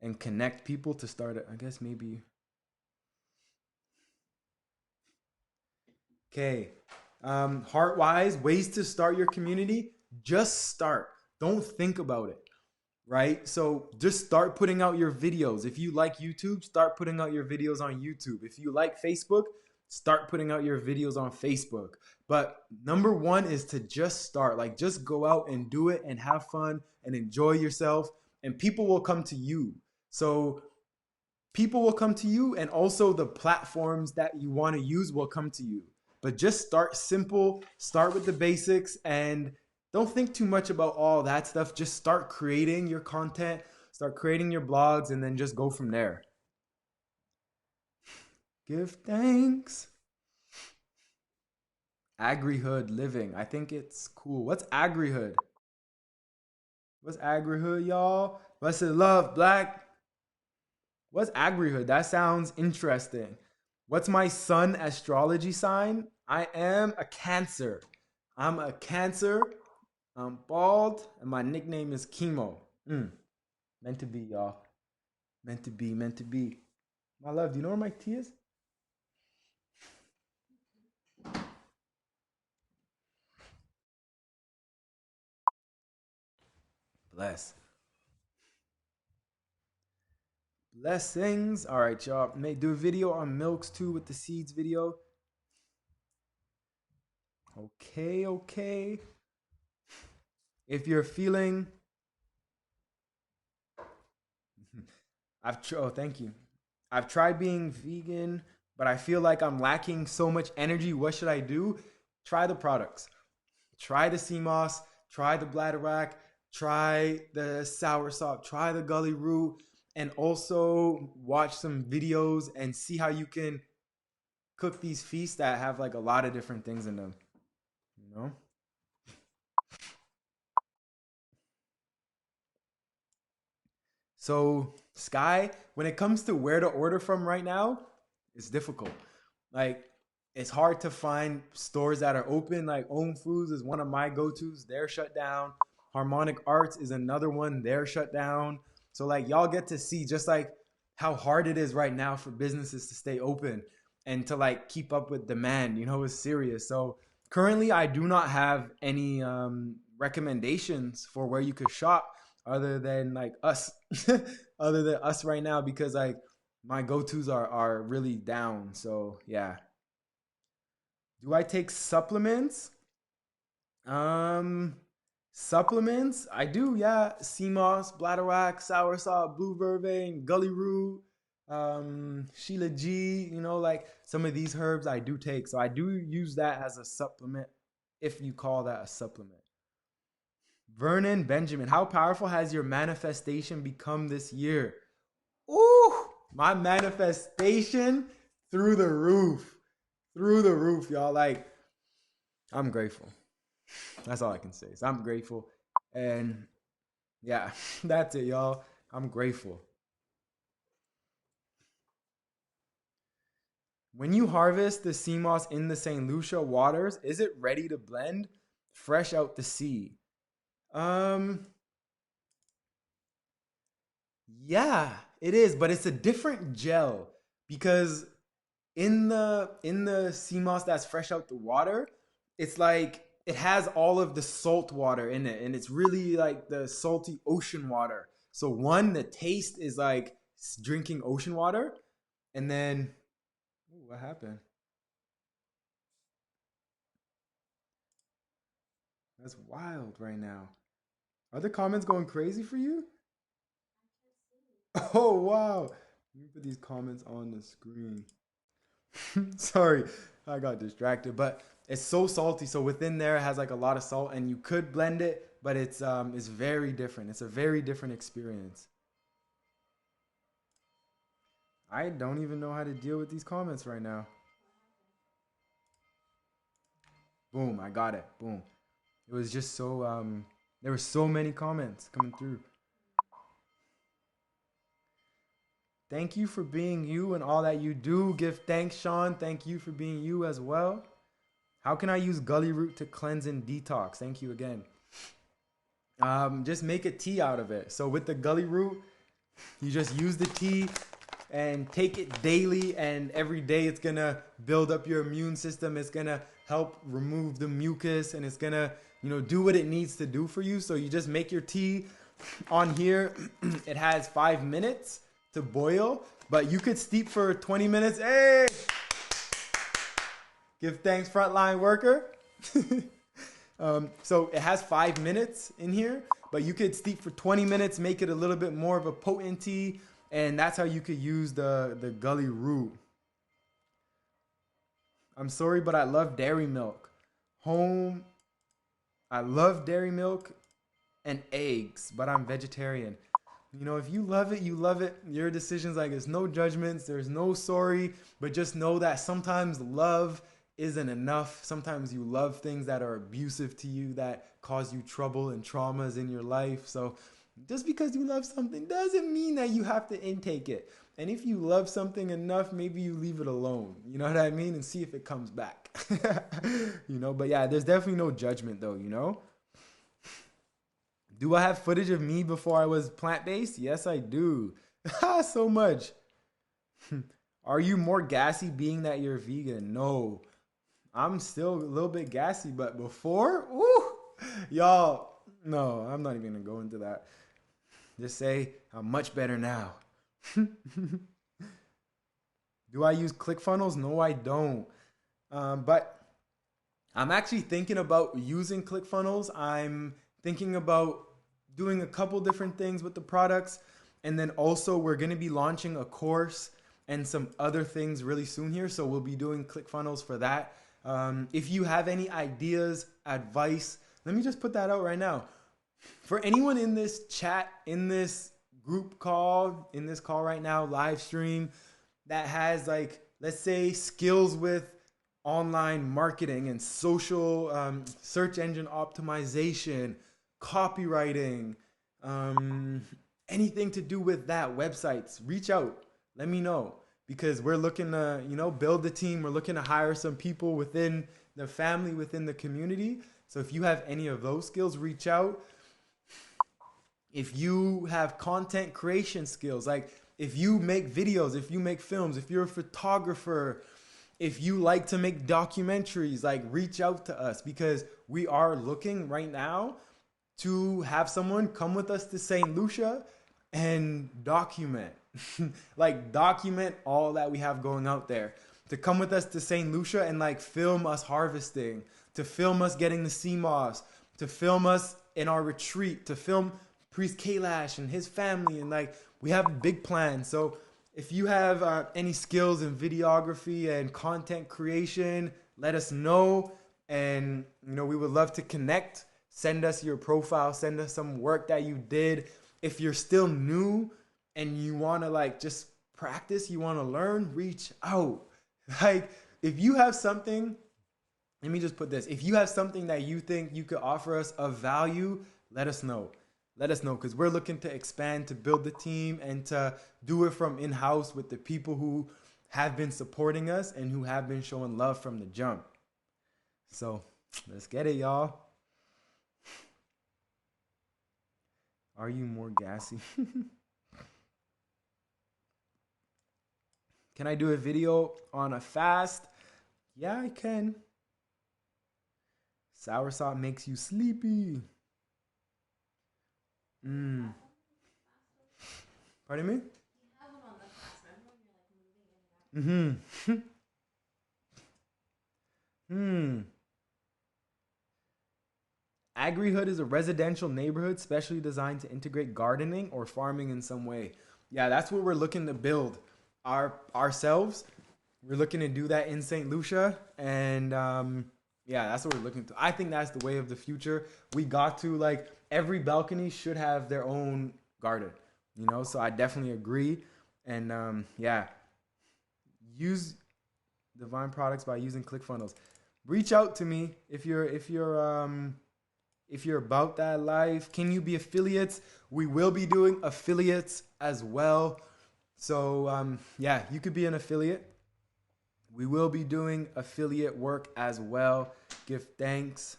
Speaker 1: and connect people to start it. I guess maybe. Okay. Heart wise, ways to start your community. Just start. Don't think about it. Right? So just start putting out your videos. If you like YouTube, start putting out your videos on YouTube. If you like Facebook, start putting out your videos on Facebook. But number one is to just start. Like just go out and do it and have fun and enjoy yourself, and people will come to you. So people will come to you, and also the platforms that you want to use will come to you. But just start simple, start with the basics, and don't think too much about all that stuff. Just start creating your content, start creating your blogs, and then just go from there. Give thanks. Agrihood living. I think it's cool. What's agrihood? What's agrihood, y'all? What's it, love, black? What's agrihood? That sounds interesting. What's my sun astrology sign? I am a Cancer. I'm a Cancer. I'm bald, and my nickname is Chemo. Meant to be, y'all. Meant to be, meant to be. My love, do you know where my tea is? Bless. Blessings. All right, y'all. May do a video on milks too with the seeds video. Okay, okay. If you're feeling, oh, thank you. I've tried being vegan, but I feel like I'm lacking so much energy. What should I do? Try the products. Try the sea moss. Try the bladderwrack. Try the soursop. Try the gully root, and also watch some videos and see how you can cook these feasts that have like a lot of different things in them. You know. So, Sky, when it comes to where to order from right now, it's difficult. Like, it's hard to find stores that are open. Like, Own Foods is one of my go tos, they're shut down. Harmonic Arts is another one, they're shut down. So, like, y'all get to see just like how hard it is right now for businesses to stay open and to like keep up with demand. You know, it's serious. So, currently, I do not have any recommendations for where you could shop other than like us, other than us right now, because like my go-tos are really down. So yeah. Do I take supplements? Um Supplements? I do, yeah. Sea moss, bladderwrack, soursop, blue vervain, gully root, Sheila G, you know, like some of these herbs I do take. So I do use that as a supplement, if you call that a supplement. Vernon Benjamin, how powerful has your manifestation become this year? Ooh, my manifestation through the roof. Through the roof, y'all. Like, I'm grateful. That's all I can say. So I'm grateful. And yeah, that's it, y'all. I'm grateful. When you harvest the sea moss in the St. Lucia waters, is it ready to blend fresh out the sea? Um, yeah, it is, but it's a different gel because in the sea moss that's fresh out the water, it's like it has all of the salt water in it, and it's really like the salty ocean water. So one, the taste is like drinking ocean water, and then ooh, what happened? That's wild right now. Are the comments going crazy for you? Oh wow. Let me put these comments on the screen. Sorry, I got distracted. But It's so salty. So within there it has like a lot of salt, and you could blend it, but it's very different. It's a very different experience. I don't even know how to deal with these comments right now. Boom, I got it. Boom. It was just so there were so many comments coming through. Thank you for being you and all that you do. Give thanks, Sean. Thank you for being you as well. How can I use gully root to cleanse and detox? Thank you again. Just make a tea out of it. So with the gully root, you just use the tea and take it daily, and every day it's gonna build up your immune system. It's gonna help remove the mucus, and it's gonna, do what it needs to do for you. So you just make your tea. On here, it has 5 minutes to boil, but you could steep for 20 minutes. Hey! Give thanks, frontline worker. So it has 5 minutes in here, but you could steep for 20 minutes, make it a little bit more of a potent tea, and that's how you could use the gully root. I'm sorry, but I love dairy milk. I love dairy milk and eggs, but I'm vegetarian. If you love it, you love it. Your decisions, like, there's no judgments, there's no sorry, but just know that sometimes love isn't enough. Sometimes you love things that are abusive to you, that cause you trouble and traumas in your life. So just because you love something doesn't mean that you have to intake it. And if you love something enough, maybe you leave it alone. You know what I mean? And see if it comes back. But yeah, there's definitely no judgment though, Do I have footage of me before I was plant-based? Yes, I do. So much. Are you more gassy being that you're vegan? No. I'm still a little bit gassy, but before, y'all, no, I'm not even gonna go into that. Just say I'm much better now. Do I use ClickFunnels? No, I don't. But I'm actually thinking about using ClickFunnels. I'm thinking about doing a couple different things with the products. And then also we're going to be launching a course and some other things really soon here. So we'll be doing ClickFunnels for that. If you have any ideas, advice, let me just put that out right now. For anyone in this chat, in this group call, in this call right now, live stream, that has, like, let's say skills with online marketing and social search engine optimization, copywriting, anything to do with that, websites, reach out. Let me know, because we're looking to, build the team. We're looking to hire some people within the family, within the community. So if you have any of those skills, reach out. If you have content creation skills, like if you make videos, if you make films, if you're a photographer, if you like to make documentaries, like, reach out to us, because we are looking right now to have someone come with us to St. Lucia and document, document all that we have going out there. To come with us to St. Lucia and, like, film us harvesting, to film us getting the sea moss, to film us in our retreat, to film Priest Kailash and his family. And, like, we have big plans. So if you have any skills in videography and content creation, let us know. And, we would love to connect. Send us your profile. Send us some work that you did. If you're still new and you want to, like, just practice, you want to learn, reach out. Like, if you have something, let me just put this. If you have something that you think you could offer us of value, let us know. Let us know, because we're looking to expand, to build the team, and to do it from in-house with the people who have been supporting us and who have been showing love from the jump. So let's get it, y'all. Are you more gassy? Can I do a video on a fast? Yeah, I can. Soursop makes you sleepy. Pardon me? Agri-hood is a residential neighborhood specially designed to integrate gardening or farming in some way. Yeah, that's what we're looking to build ourselves. We're looking to do that in St. Lucia, and Yeah, that's what we're looking to. I think that's the way of the future. We got to, like, every balcony should have their own garden, you know? So I definitely agree. And yeah, use Divine products by using ClickFunnels. Reach out to me if you're about that life. Can you be affiliates? We will be doing affiliates as well. So yeah, you could be an affiliate. We will be doing affiliate work as well. Give thanks.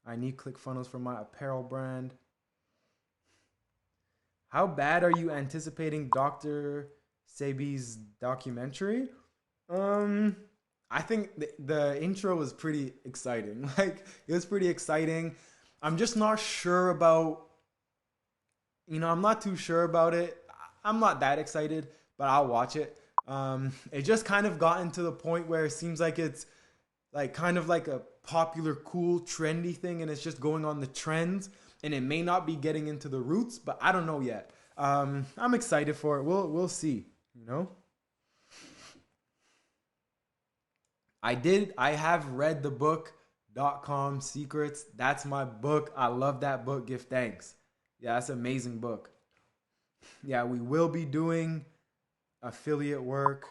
Speaker 1: I need ClickFunnels for my apparel brand. How bad are you anticipating Dr. Sebi's documentary? Um, I think the intro was pretty exciting. Like, it was pretty exciting. I'm just not sure about, I'm not too sure about it. I'm not that excited, but I'll watch it. It just kind of gotten to the point where it seems like it's like kind of like a popular, cool, trendy thing, and it's just going on the trends, and it may not be getting into the roots, but I don't know yet. I'm excited for it. We'll see. You know, I have read the book .com Secrets. That's my book. I love that book. Give thanks. Yeah, that's an amazing book. Yeah, we will be doing affiliate work.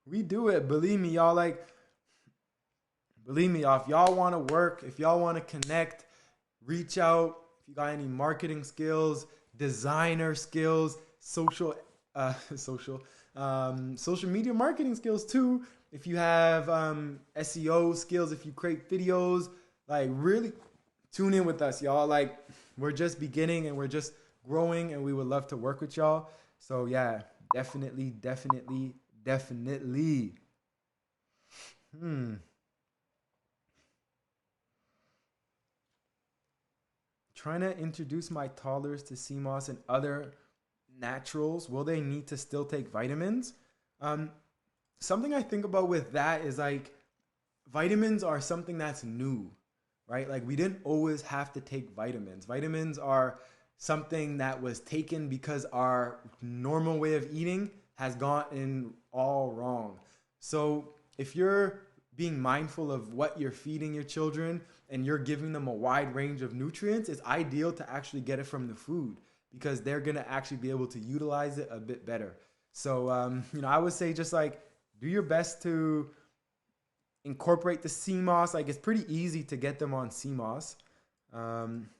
Speaker 1: We do it. Believe me, y'all. Like, believe me, y'all. If y'all want to work, if y'all want to connect, reach out. If you got any marketing skills, designer skills, social media marketing skills too. If you have SEO skills, if you create videos, like, really tune in with us, y'all. Like, we're just beginning and we're just growing, and we would love to work with y'all. So yeah, definitely. Trying to introduce my toddlers to sea moss and other naturals. Will they need to still take vitamins? Um, Something I think about with that is, like, vitamins are something that's new, right? Like, we didn't always have to take vitamins. Vitamins are something that was taken because our normal way of eating has gotten all wrong. So if you're being mindful of what you're feeding your children and you're giving them a wide range of nutrients, it's ideal to actually get it from the food because they're going to actually be able to utilize it a bit better. So, I would say just, like, do your best to incorporate the CMOS. Like, it's pretty easy to get them on CMOS.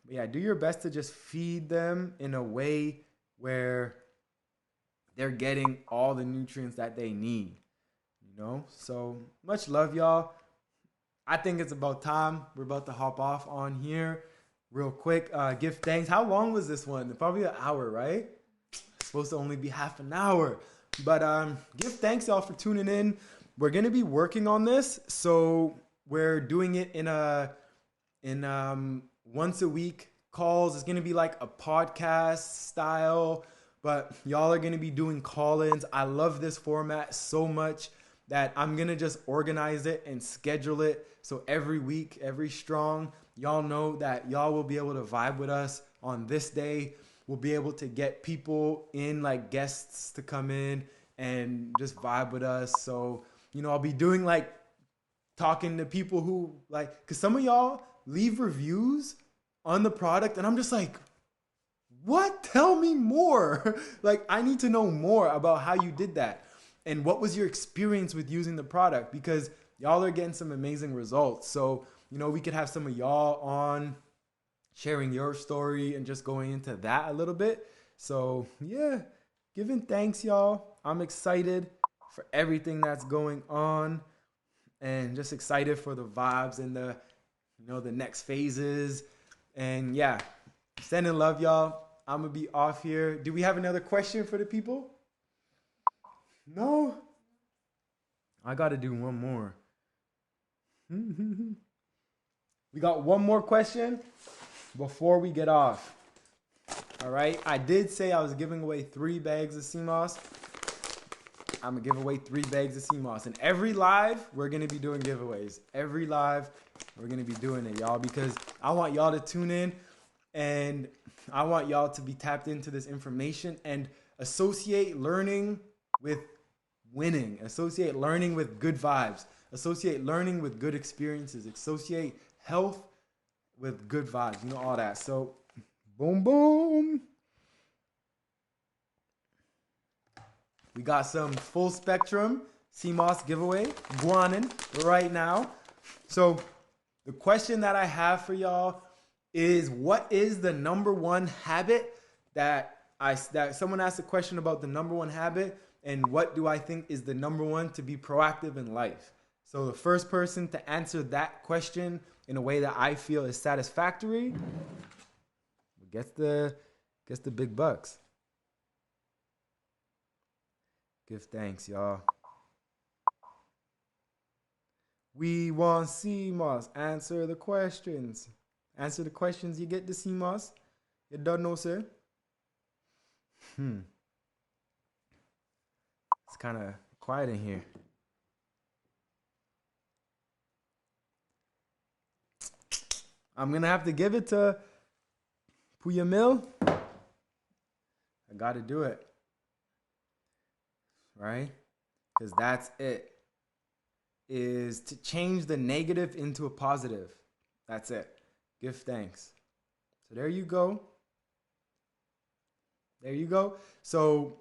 Speaker 1: Yeah, do your best to just feed them in a way where they're getting all the nutrients that they need. So much love, y'all. I think it's about time. We're about to hop off on here real quick. Give thanks. How long was this one? Probably an hour, right? It's supposed to only be half an hour. But give thanks, y'all, for tuning in. We're gonna be working on this, so we're doing it in once a week calls. It's gonna be like a podcast style, but y'all are gonna be doing call-ins. I love this format so much that I'm gonna just organize it and schedule it so every week, every strong, y'all know that y'all will be able to vibe with us on this day. We'll be able to get people in, like guests, to come in and just vibe with us. So, I'll be doing, like, talking to people who, like, because some of y'all leave reviews on the product, and I'm just like, what? Tell me more. Like, I need to know more about how you did that. And what was your experience with using the product? Because y'all are getting some amazing results. So, we could have some of y'all on sharing your story and just going into that a little bit. So, yeah, giving thanks, y'all. I'm excited for everything that's going on and just excited for the vibes and the next phases. And yeah, sending love, y'all. I'm going to be off here. Do we have another question for the people? No? I got to do one more. We got one more question before we get off. All right. I did say I was giving away 3 bags of CMOS. I'm going to give away 3 bags of CMOS. And every live, we're going to be doing giveaways. Every live, we're going to be doing it, y'all, because I want y'all to tune in and I want y'all to be tapped into this information and associate learning with winning, associate learning with good vibes. Associate learning with good experiences. Associate health with good vibes. You know, all that. So, boom, boom. We got some full spectrum CMOS giveaway, guanin right now. So the question that I have for y'all is, what is the number one habit that someone asked a question about the number one habit, and what do I think is the number one to be proactive in life? So the first person to answer that question in a way that I feel is satisfactory gets the big bucks. Give thanks, y'all. We want CMOS. Answer the questions. Answer the questions, you get the CMOS. You don't know, sir? It's kind of quiet in here. I'm going to have to give it to Puya Mill. I got to do it. Right? Because that's it. Is to change the negative into a positive. That's it. Give thanks. So there you go. There you go. So,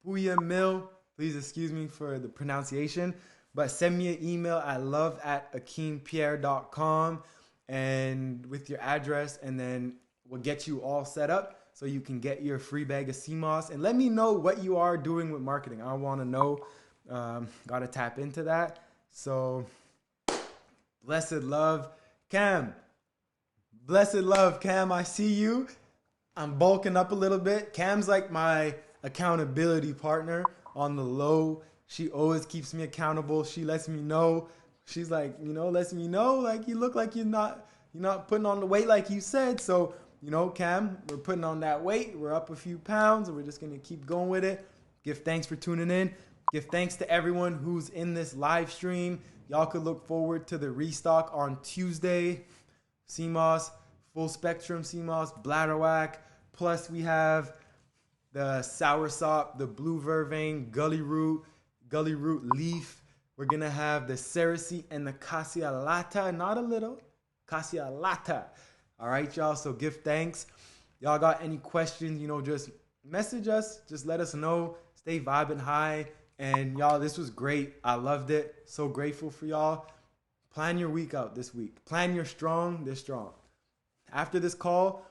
Speaker 1: Puya Mill, please excuse me for the pronunciation, but send me an email at love@akimpierre.com and with your address, and then we'll get you all set up so you can get your free bag of CMOS. And let me know what you are doing with marketing. I want to know. Got to tap into that. So, blessed love, Cam. Blessed love, Cam. I see you. I'm bulking up a little bit. Cam's like my accountability partner on the low. She always keeps me accountable. She lets me know. She's like, lets me know, like, you look like you're not putting on the weight like you said. So, Cam, we're putting on that weight. We're up a few pounds, and we're just going to keep going with it. Give thanks for tuning in. Give thanks to everyone who's in this live stream. Y'all could look forward to the restock on Tuesday. CMOS, full spectrum CMOS, bladder whack. Plus we have the soursop, the blue vervain, gully root leaf. We're going to have the cerasee and the cassia lata. Not a little, cassia lata. All right, y'all. So give thanks. Y'all got any questions, just message us. Just let us know. Stay vibing high. And y'all, this was great. I loved it. So grateful for y'all. Plan your week out this week. Plan your strong this strong. After this call,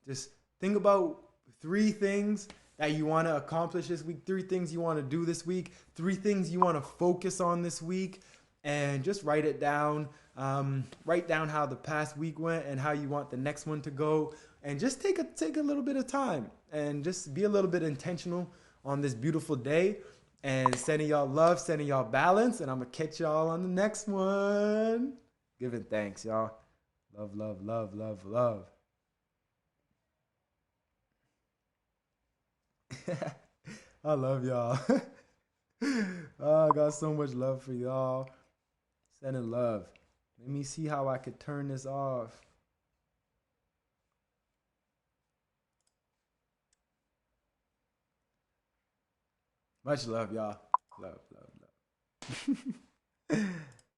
Speaker 1: just think about 3 things that you want to accomplish this week, 3 things you want to do this week, 3 things you want to focus on this week, and just write it down. Write down how the past week went and how you want the next one to go. And just take a little bit of time and just be a little bit intentional on this beautiful day. And sending y'all love, sending y'all balance. And I'm going to catch y'all on the next one. Giving thanks, y'all. Love, love, love, love, love. I love y'all. Oh, I got so much love for y'all. Sending love. Let me see how I could turn this off. Much love, y'all. Love, love, love.